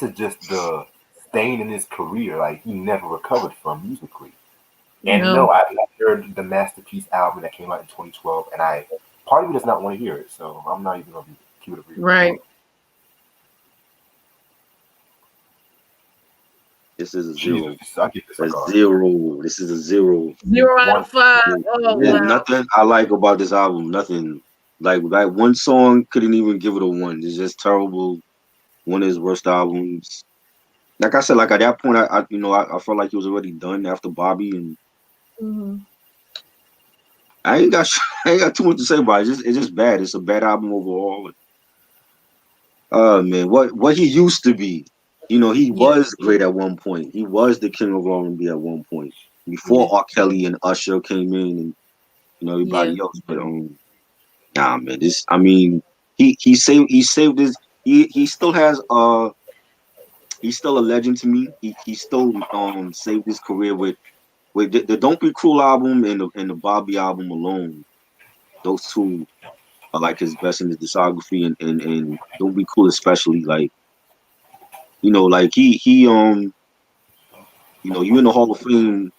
is just the stain in his career. Like he never recovered from musically. And no, I heard the Masterpiece album that came out in 2012, and part of me does not want to hear it, so I'm not even gonna be keep it real. Right. This is a zero. Jesus, I get this a zero. This is a 0. 0 out of 5. There's nothing I like about this album. Nothing. Like one song couldn't even give it a 1. It's just terrible. One of his worst albums. like I said, like at that point, I felt like he was already done after Bobby, and I ain't got I ain't got too much to say about it. It's just bad. It's a bad album overall. Oh man, what he used to be. He was great at one point. He was the king of R&B at one point before R. Kelly and Usher came in, and everybody else. But nah, man, he saved his. He still has he's still a legend to me. He still saved his career with the Don't Be Cruel album and the Bobby album alone. Those two are like his best in his discography, and Don't Be Cool especially. Like like he you in the Hall of Fame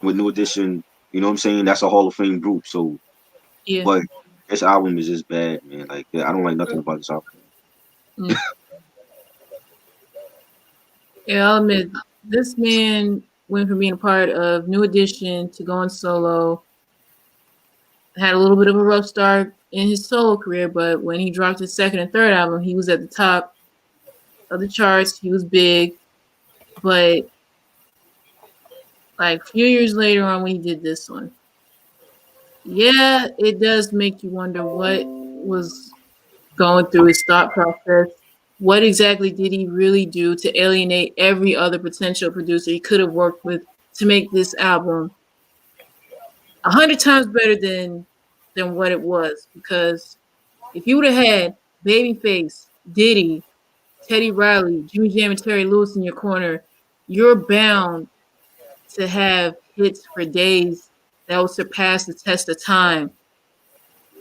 with New Edition. You know what I'm saying? That's a Hall of Fame group. So, but this album is just bad, man. Like I don't like nothing about this album. Yeah, I'll admit, this man went from being a part of New Edition to going solo. Had a little bit of a rough start in his solo career, but when he dropped his second and third album, he was at the top of the charts. He was big, but like a few years later on when he did this one, yeah, it does make you wonder what was going through his thought process. What exactly did he really do to alienate every other potential producer he could have worked with to make this album 100 times better than what it was? Because if you would have had Babyface, Diddy, Teddy Riley, Jimmy Jam, and Terry Lewis in your corner, you're bound to have hits for days that will surpass the test of time.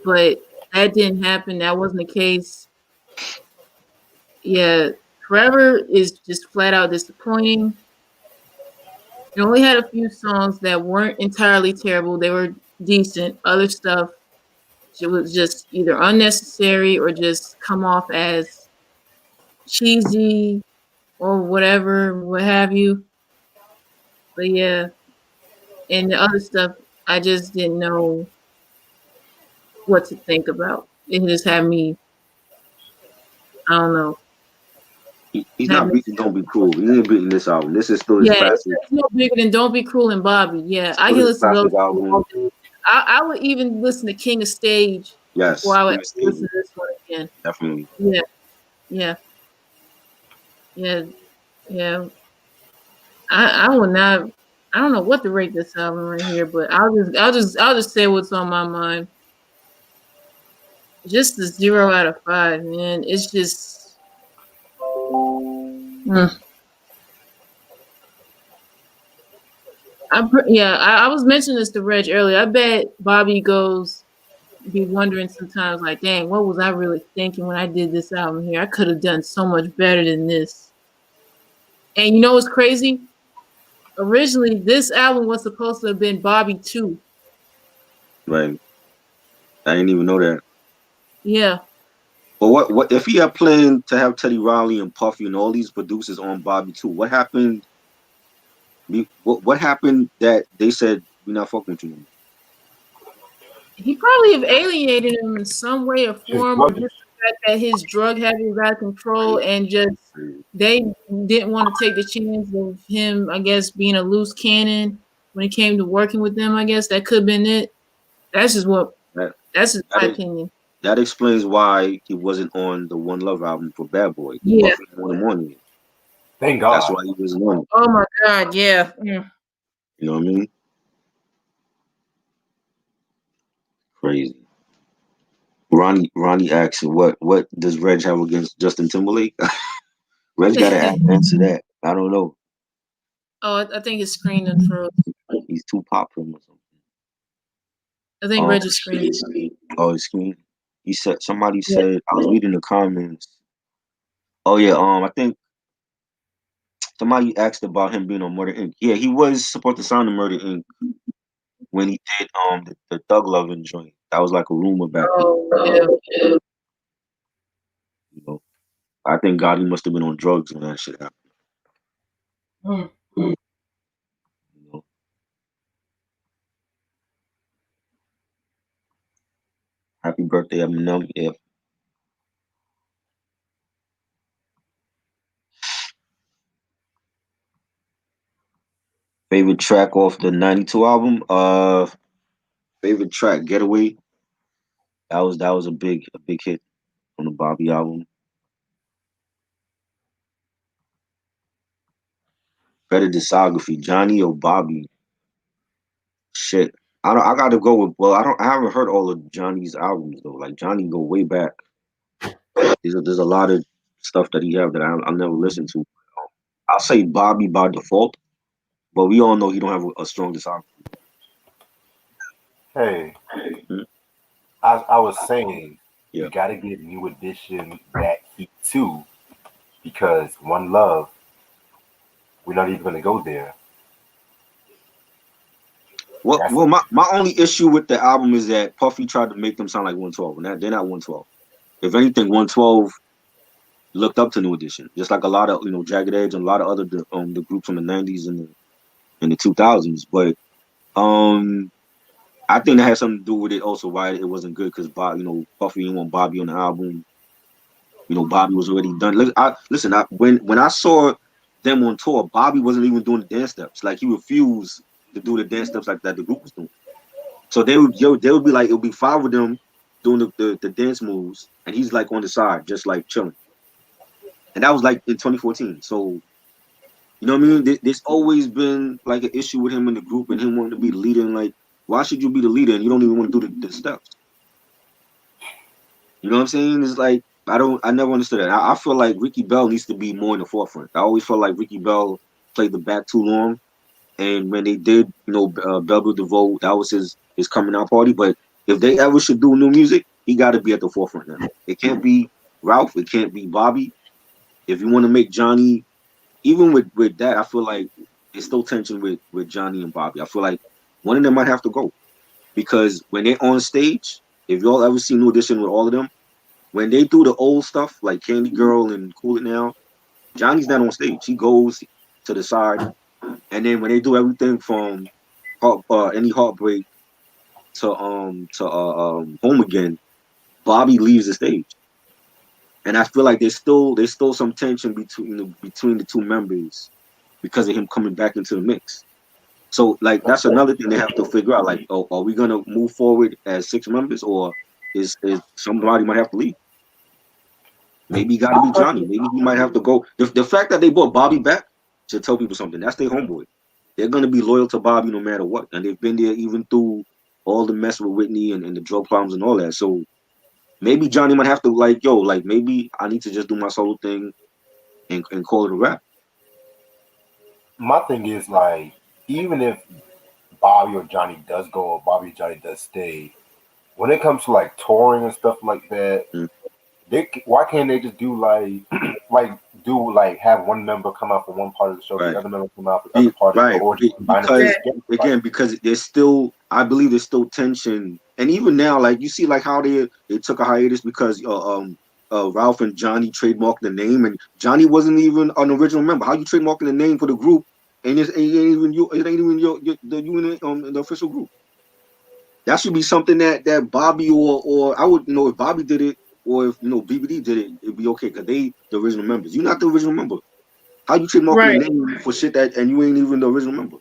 But that didn't happen. That wasn't the case. Yeah, Forever is just flat out disappointing. It only had a few songs that weren't entirely terrible. They were decent. Other stuff, it was just either unnecessary or just come off as cheesy or whatever, what have you. But yeah, and the other stuff, I just didn't know what to think about. It just had me, I don't know. He's not beating Don't Be Cruel. He ain't beating this album. This is still his Yeah, classic. it's no bigger than Don't Be Cruel and Bobby. Yeah, I Still can his listen to those. classic album. I would even listen to King of Stage before Yes, I would listen to this one again. definitely. Yeah, yeah, yeah, yeah. I would not. I don't know what to rate this album right here, but I'll just say what's on my mind. Just a 0 out of 5, man. It's just. I was mentioning this to Reg earlier. I bet Bobby goes be wondering sometimes, like, dang, what was I really thinking when I did this album here? I could have done so much better than this. And you know what's crazy? Originally, this album was supposed to have been Bobby 2. Right. I didn't even know that. Yeah. But what if he had planned to have Teddy Riley and Puffy and all these producers on Bobby too? What happened? What happened that they said we're not fucking with you? He probably have alienated him in some way or form, or just the fact that his drug habit was out of control and just they didn't want to take the chance of him, I guess, being a loose cannon when it came to working with them. I guess that could have been it. That's just my opinion. That explains why he wasn't on the One Love album for Bad Boy. Yeah. Thank God. That's why he wasn't on it. Oh my God, yeah. You know what I mean? Crazy. Ronnie asks, what does Reg have against Justin Timberlake? Reg got to answer that. I don't know. Oh, I think his screen done froze. He's too popular or something. I think Reg's screen. Oh, his screen. He said somebody said I was reading the comments. Oh yeah, I think somebody asked about him being on Murder Inc. Yeah, he was supposed to sign to Murder Inc. when he did the Thug Lovin' joint. That was like a rumor back then. Yeah. You know, I think Gotti must have been on drugs when that shit happened. You know? Happy birthday, Eminem. Yeah. Favorite track off the '92 album? Favorite track, Getaway. That was a big hit on the Bobby album. Better discography, Johnny or Bobby? Shit. I gotta go with, well, I haven't heard all of Johnny's albums though. Like Johnny go way back. There's a lot of stuff that he have that I'll never listen to. I'll say Bobby by default, but we all know he don't have a strong discography. Hey, Hmm? I was saying Yeah. we got to give New Edition that heat too, because One Love, we're not even gonna go there. Well, my only issue with the album is that Puffy tried to make them sound like 112, and they're not 112. If anything, 112 looked up to New Edition, just like a lot of Jagged Edge and a lot of other the groups from the '90s and the 2000s. But I think that has something to do with it also why it wasn't good because Puffy didn't want Bobby on the album. Bobby was already done. Listen, when I saw them on tour, Bobby wasn't even doing the dance steps. Like he refused to do the dance steps like that the group was doing. So they would be like, it would be five of them doing the dance moves, and he's like on the side, just like chilling. And that was like in 2014. So you know what I mean? There's always been like an issue with him in the group and him wanting to be the leader. And like, why should you be the leader and you don't even want to do the steps? You know what I'm saying? It's like I never understood that. I feel like Ricky Bell needs to be more in the forefront. I always felt like Ricky Bell played the back too long. And when they did, Bell Biv DeVoe, that was his coming out party. But if they ever should do new music, he got to be at the forefront now. It can't be Ralph. It can't be Bobby. If you want to make Johnny, even with that, I feel like it's still tension with Johnny and Bobby. I feel like one of them might have to go because when they're on stage, if y'all ever seen New Edition with all of them, when they do the old stuff like Candy Girl and Cool It Now, Johnny's not on stage. He goes to the side. And then when they do everything from Any Heartbreak to Home Again, Bobby leaves the stage, and I feel like there's still some tension between the two members because of him coming back into the mix. So like that's another thing they have to figure out. Like, oh, are we gonna move forward as 6 members, or is somebody might have to leave? Maybe got to be Johnny. Maybe he might have to go. The fact that they brought Bobby back should tell people something. That's their homeboy. They're going to be loyal to Bobby no matter what. And they've been there even through all the mess with Whitney and the drug problems and all that. So maybe Johnny might have to maybe I need to just do my solo thing and call it a wrap. My thing is like, even if Bobby or Johnny does go or Bobby or Johnny does stay, when it comes to like touring and stuff like that, why can't they just do have one member come out for one part of the show, the other member come out for the other part of the show, or because there's still, I believe there's still tension, and even now, like you see, like how they took a hiatus because Ralph and Johnny trademarked the name, and Johnny wasn't even an original member. How you trademarking the name for the group, and it ain't even the official group? That should be something that Bobby or I would know if Bobby did it. Or if BBD did it, it'd be okay because they the original members. You're not the original member. How you trademarking your name for shit that and you ain't even the original member?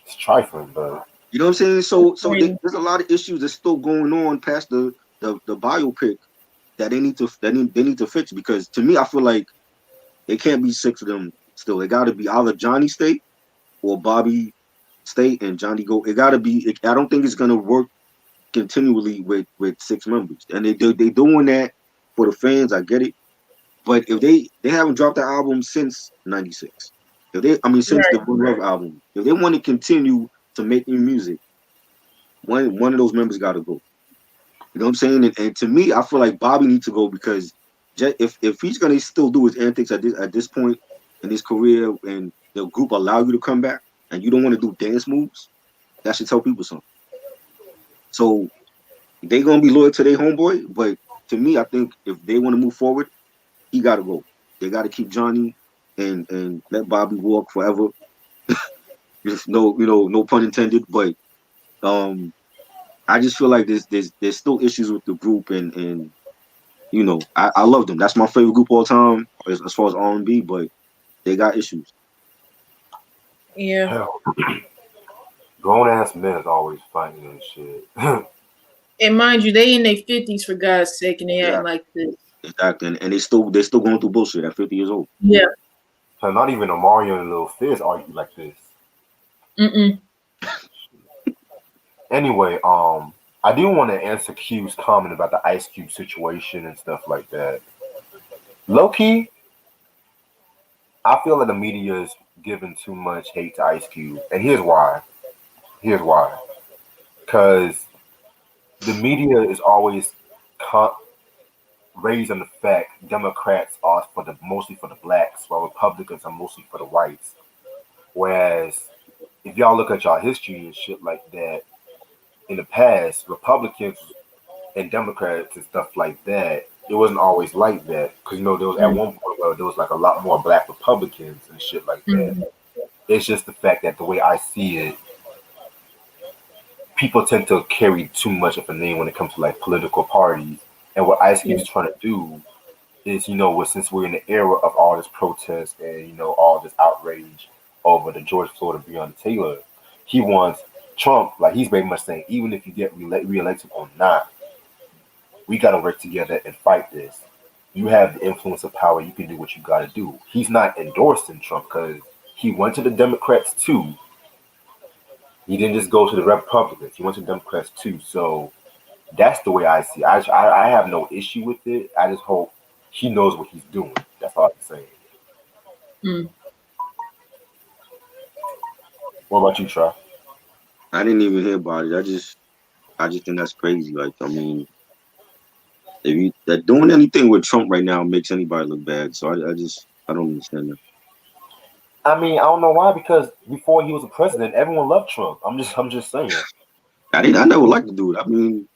It's trifling, but you know what I'm saying. So there's a lot of issues that's still going on past the biopic that they need to fix because to me I feel like it can't be 6 of them still. It got to be either Johnny stay or Bobby stay and Johnny go. It got to be. I don't think it's gonna work continually with 6 members, and they doing that for the fans. I get it, but if they haven't dropped the album since '96, since the One Love album, if they want to continue to make new music, one of those members got to go. You know what I'm saying? And to me, I feel like Bobby needs to go because if he's gonna still do his antics at this point in his career, and the group allow you to come back, and you don't want to do dance moves, that should tell people something. So they gonna be loyal to their homeboy, but to me, I think if they want to move forward, he gotta go. They gotta keep Johnny and let Bobby walk forever. No pun intended, but I just feel like there's still issues with the group, and I love them. That's my favorite group all time as far as R&B, but they got issues. Yeah. Hell, grown ass men is always fighting and shit. And mind you, they in their 50s for God's sake, and they Yeah, acting like this. exactly. And they're still going through bullshit at 50 years old. Yeah. So not even a Mario and Lil Fizz argue like this. Mm-mm. Anyway, I do want to answer Q's comment about the Ice Cube situation and stuff like that. Low key, I feel that the media is giving too much hate to Ice Cube, and here's why. Here's why. Because the media is always raised on the fact Democrats are mostly for the blacks, while Republicans are mostly for the whites. Whereas if y'all look at y'all history and shit like that, in the past, Republicans and Democrats and stuff like that, it wasn't always like that. Because there was at one point where there was like a lot more black Republicans and shit like that. Mm-hmm. It's just the fact that the way I see it, people tend to carry too much of a name when it comes to like political parties. And what Ice Cube Yeah. is trying to do is, since we're in the era of all this protest and all this outrage over the George Floyd and Breonna Taylor, he wants Trump, like he's very much saying, even if you get reelected or not, we got to work together and fight this. You have the influence of power. You can do what you got to do. He's not endorsing Trump because he went to the Democrats too. He didn't just go to the Republicans. He went to the Democrats too. So that's the way I see it. I have no issue with it. I just hope he knows what he's doing. That's all I'm saying. Mm. What about you, Trey? I didn't even hear about it. I just think that's crazy. Like, I mean, if you that doing anything with Trump right now makes anybody look bad. So I don't understand that. I mean, I don't know why, because before he was a president, everyone loved Trump. I'm just saying. I never liked the dude. I mean,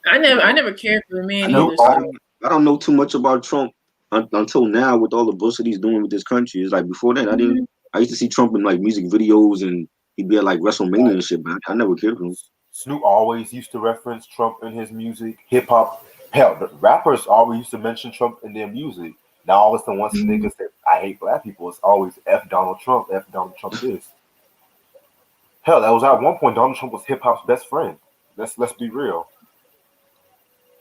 I never cared for the man I never either. Snoop I So. always, don't I don't know too much about Trump until now with all the bullshit he's doing with this country. It's like before that Mhm. I used to see Trump in like music videos and he'd be at like WrestleMania and shit, but I never cared for him. Snoop always used to reference Trump in his music. Hip hop, hell, the rappers always used to mention Trump in their music. Now all of a sudden, once Mhm. niggas say I hate black people, it's always F Donald Trump, F Donald Trump this. Hell, that was at one point Donald Trump was hip hop's best friend. Let's be real.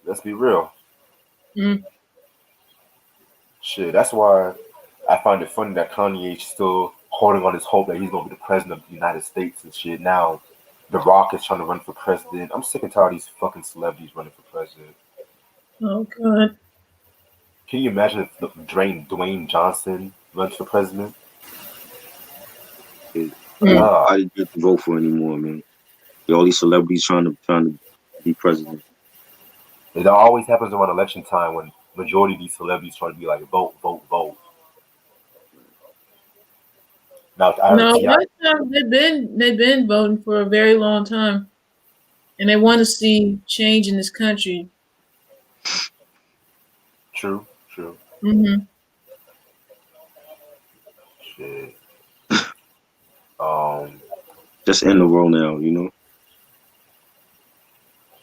Let's be real. Mm. Shit, that's why I find it funny that Kanye is still holding on his hope that he's gonna be the president of the United States and shit. Now, The Rock is trying to run for president. I'm sick and tired of these fucking celebrities running for president. Oh God. Can you imagine if Dwayne Johnson runs for president? It, ain't Mm. Ah, nobody get to vote for anymore, man. All these celebrities trying to be president. it always happens around election time when majority of these celebrities try to be like vote, vote, vote. Now I heard No, Ti. they've been voting for a very long time, and they want to see change in this country. True, true. Hmm. Shit. Um, Just in the world now, you know.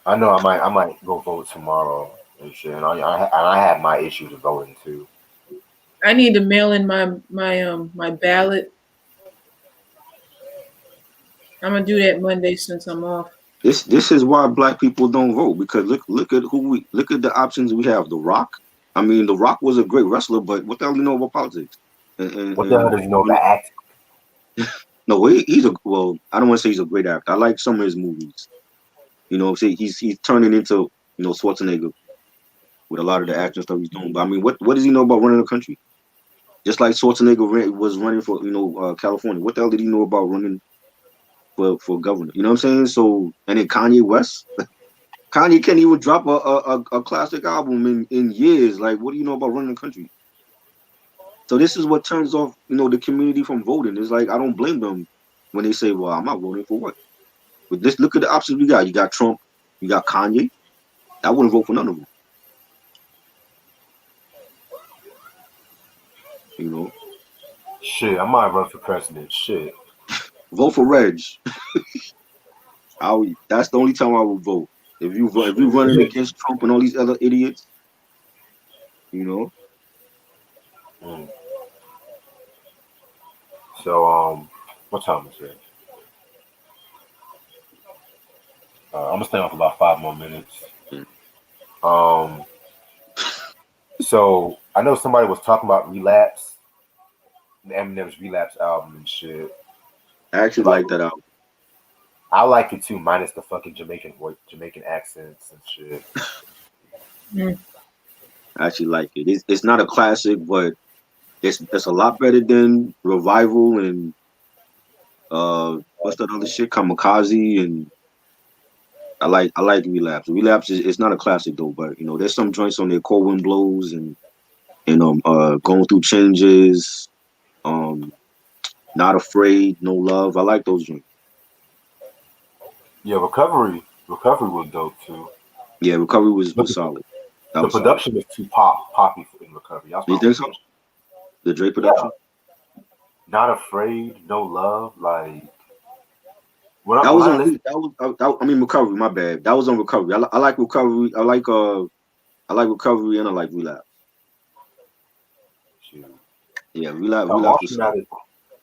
I know I might go vote tomorrow and shit. And I have my issues with voting too. I need to mail in my ballot. I'm gonna do that Monday since I'm off. This is why black people don't vote because look at the options we have. The Rock. I mean, The Rock was a great wrestler, but what the hell do you know about politics? What the hell does he know You about acting? no, he's a well. I don't want to say he's a great actor. I like some of his movies. You know, say he's turning into Schwarzenegger with a lot of the action stuff he's doing. But I mean, what does he know about running a country? Just like Schwarzenegger was running for California. What the hell did he know about running for governor? You know what I'm saying? So and then Kanye West. Kanye can't even drop a classic album in years. Like, what do you know about running a country? So this is what turns off, the community from voting. It's like I don't blame them when they say, "Well, I'm not voting for what." But just look at the options we got. You got Trump, you got Kanye. I wouldn't vote for none of them. You know, Shit, I might run for president. Shit. vote for Reg. That's the only time I would vote. If you running Shit. against Trump and all these other idiots, you know, Mm. So What time is it? I'm gonna stay on for about 5 more minutes. Um, so I know somebody was talking about Relapse, Eminem's Relapse album and shit. I actually Like, like that album. I like it too, minus the fucking Jamaican accents and shit. I actually like it. It's not a classic, but it's a lot better than Revival and what's that other shit? Kamikaze, and I like Relapse. Relapse is it's not a classic though, but you know there's some joints on there, Cold Wind Blows and Going Through Changes, um Not Afraid, No Love. I like those joints. Yeah, Recovery was dope too. Yeah, Recovery was But solid. That the was solid. production was too poppy in Recovery. That's You my think only so? issue. The Dre Yeah, production? Not Afraid, No Love. Like That when was I on listen, I mean Recovery, my bad. That was on Recovery. I like Recovery. I like Recovery and I like Relapse. shoot, Yeah, uh, Relapse was Marshall solid. Mathers,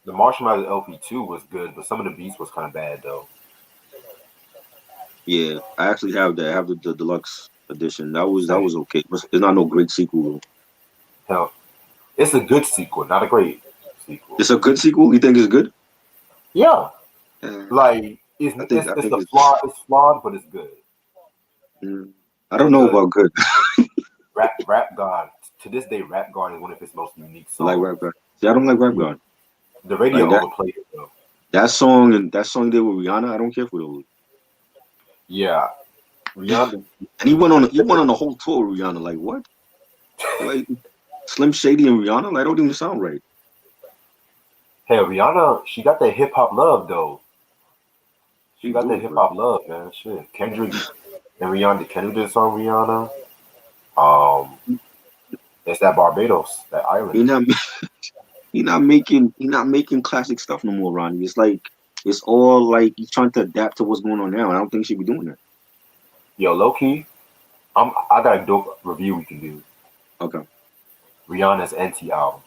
the Marshall Mathers LP2 was good, but some of the beats was kind of bad though. Yeah, I actually have that. I have the deluxe edition. That Same. was okay. It's not no great sequel though. Hell, it's a good sequel, not a great sequel. It's a good sequel. You think it's good? Yeah, Uh, like I it's think the it's. flaw. It's flawed, but it's good. mm, I don't It's know good. about good. Rap God. To this day, Rap God is one of his most unique I like songs. Rap God. See, I don't like Rap God. The radio Like overplayed it though. that song there with Rihanna. I don't care for those. Yeah, Rihanna. And he went on the whole tour with Rihanna. Like what? Like Slim Shady and Rihanna. Like don't even sound right. Hell, Rihanna. She got that hip hop love though. She She got that do, hip bro. hop love, man. Shit, Kendrick and Rihanna. Kendrick did a song Rihanna. Um, it's that Barbados, that He island. not he not making classic stuff no more, Ronnie. It's like it's all like he's trying to adapt to what's going on now. I don't think he should be doing that. Yo, low key, I got a dope review we can do. Okay. Rihanna's NT album.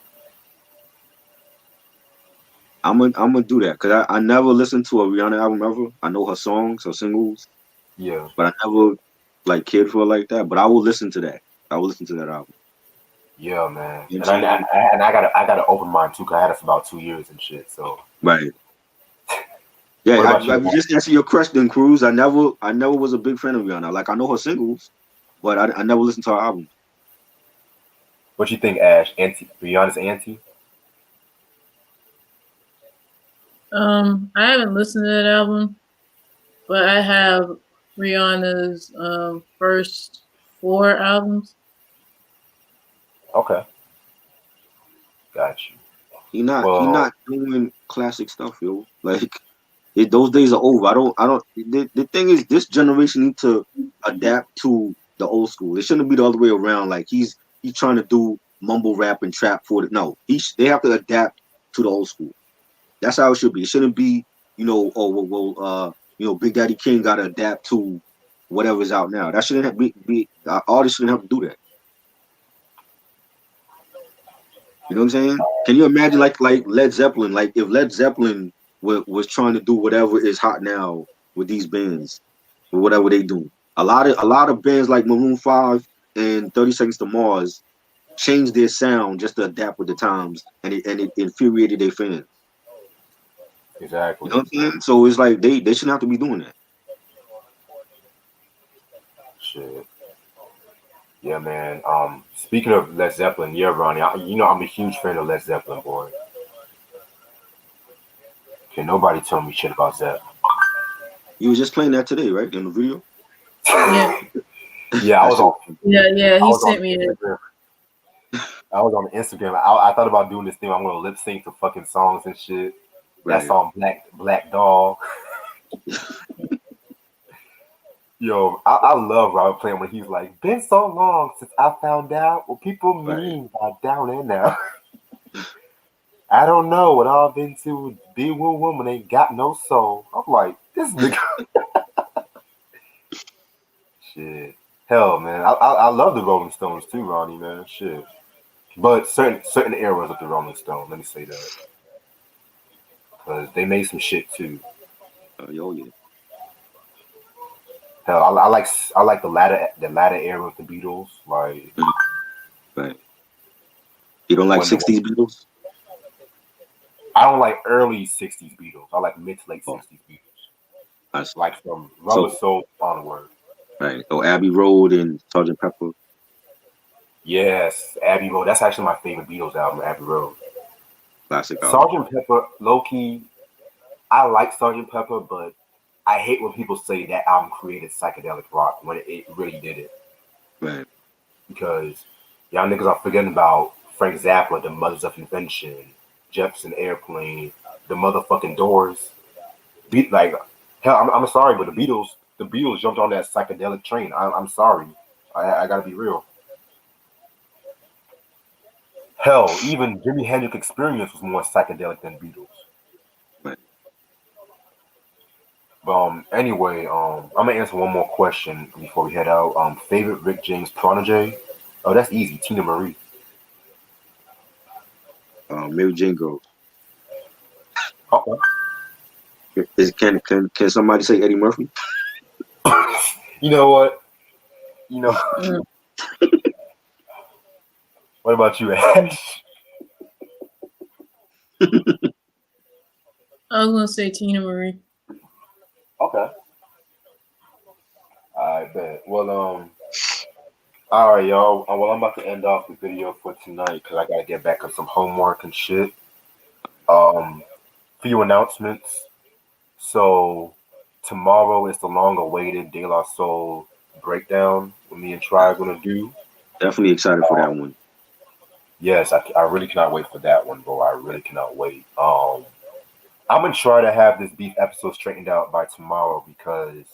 I'm gonna do that because I never listened to a Rihanna album ever. I know her songs, her singles, Yeah, but I never like cared for her like that. But I will listen to that. I will listen to that album. yeah, man. You know And what I'm saying? I got an open mind too, cause I had it for about 2 years and shit. So, Right. Yeah, what about you? I just answer your question, Cruz. I never was a big fan of Rihanna. Like I know her singles, but I never listened to her album. What you think, Ash? Anti Rihanna's anti? I haven't listened to that album, but I have Rihanna's first 4 albums. Okay, got you. He Well, not doing classic stuff, yo. Like those days are over. I don't. The thing is, this generation need to adapt to the old school. It shouldn't be the other way around. Like he's trying to do mumble rap and trap for it. No, they have to adapt to the old school. That's how it should be. It shouldn't be, oh Big Daddy King got to adapt to whatever's out now. That shouldn't have be artists shouldn't have to do that. You know what I'm saying? Can you imagine like Led Zeppelin? Like if Led Zeppelin was trying to do whatever is hot now with these bands or whatever they do. A lot of bands like Maroon 5 and 30 Seconds to Mars changed their sound just to adapt with the times, and it infuriated their fans. You exactly. know what I'm saying? So it's like they shouldn't have to be doing that. Shit. Yeah, man. Speaking of Led Zeppelin, yeah, Ronnie. You know I'm a huge fan of Led Zeppelin, boy. Can nobody tell me shit about Zepp? You was just playing that today, right? In the video. Yeah, Yeah, That shit. yeah. I He was on sent me it. Instagram. I was on Instagram. I thought about doing this thing. I'm gonna lip sync to fucking songs and shit. That Right. song Black Dog. Yo, I love Robert Plant when he's like, "Been so long since I found out what people Right. mean by down and now. I don't know what I've been to be with a woman ain't got no soul." I'm like, this nigga. Shit. Hell, man. I love the Rolling Stones too, Ronnie, man. Shit. But certain eras of the Rolling Stones. Let me say that. because they made some shit too. Yo, yeah. Hell, I like the latter era of the Beatles. Like Right. You don't like when the 60s Beatles? I don't like early '60s Beatles. I like mid to late Oh, '60s Beatles. I see. Like from Rubber So, Soul onward. right. Oh, Abbey Road and Sgt. Pepper. Yes, Abbey Road. That's actually my favorite Beatles album, Abbey Road. Classic album. Sergeant Pepper, low key, I like Sergeant Pepper, but I hate when people say that album created psychedelic rock when it really did it. Right. Because y'all niggas are forgetting about Frank Zappa, the Mothers of Invention, Jefferson Airplane, the motherfucking Doors. Like, hell, I'm sorry, but the Beatles jumped on that psychedelic train. I'm sorry. I gotta be real. Hell, even Jimi Hendrix Experience was more psychedelic than Beatles. Right. Anyway, I'm gonna answer one more question before we head out. Favorite Rick James protege? Oh, that's easy. Tina Marie. Mary Jane Girls. Okay. Can somebody say Eddie Murphy? You know what? You know what about you, Ash? I was gonna say Tina Marie. Okay. I bet. Well, all right, y'all. Well, I'm about to end off the video for tonight because I gotta get back on some homework and shit. Few announcements. So tomorrow is the long-awaited De La Soul breakdown. What me and Try are gonna do. Definitely excited for that one. Yes, I really cannot wait for that one, bro. I really cannot wait. I'm gonna try to have this beef episode straightened out by tomorrow because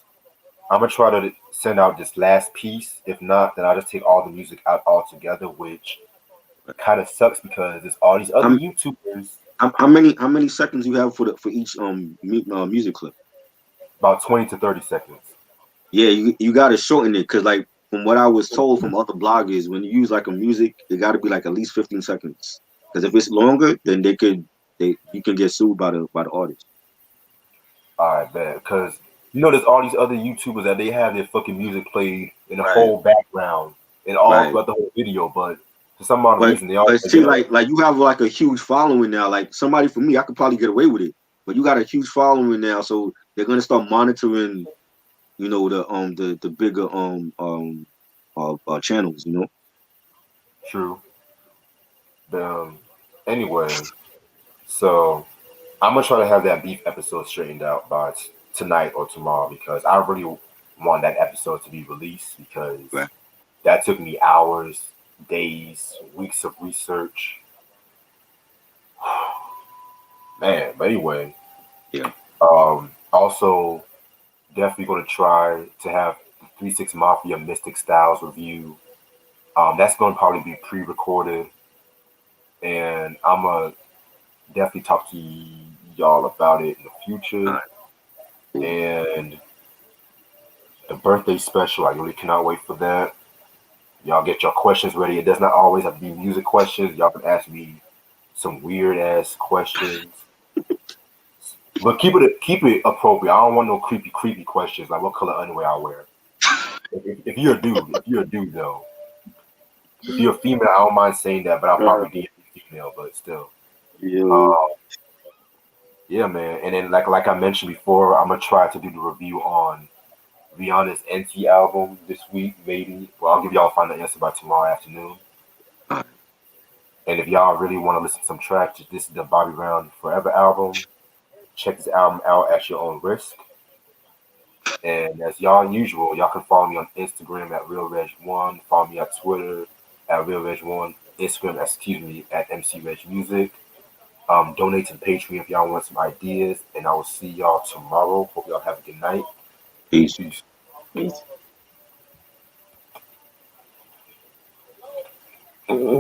I'm gonna try to send out this last piece. If not, then I'll just take all the music out altogether, which kind of sucks because there's all these other How, YouTubers. how many seconds you have for each music clip? About 20 to 30 seconds. Yeah, you got to shorten it because like from what I was told from other bloggers, when you use like a music, it got to be like at least 15 seconds. Because if it's longer, then you can get sued by the artist. All right, man. Because there's all these other YouTubers that they have their fucking music played in the Right, whole background and all right. throughout the whole video, but for some odd But reason they all but take see, it up. like you have like a huge following now. Like somebody for me, I could probably get away with it. But you got a huge following now, so they're gonna start monitoring, the bigger channels. True. Anyway, so I'm gonna try to have that beef episode straightened out by tonight or tomorrow because I really want that episode to be released because Right. that took me hours, days, weeks of research. Man, but anyway, Yeah. also definitely gonna try to have the 3-6 Mafia Mystic Styles review. That's gonna probably be pre-recorded, and I'm gonna definitely talk to y'all about it in the All future. right. Cool. And the birthday special, I really cannot wait for that. Y'all get your questions ready. It does not always have to be music questions. Y'all can ask me some weird ass questions. But keep it appropriate. I don't want no creepy questions like what color underwear I wear. If you're a dude though. If you're a female, I don't mind saying that, but I'll probably DM you female, but still. Yeah. Um, yeah, man. And then like I mentioned before, I'm gonna try to do the review on Rihanna's NT album this week, maybe. Well, I'll give y'all a final answer by tomorrow afternoon. All right. And if y'all really want to listen to some tracks, this is the Bobby Brown Forever album. Check this album out at your own risk. And as y'all usual, y'all can follow me on Instagram at RealReg1. Follow me on Twitter at RealReg1. Instagram, excuse me, at MCRegMusic. Donate to the Patreon if y'all want some ideas. And I will see y'all tomorrow. Hope y'all have a good night. Peace. Peace. Peace.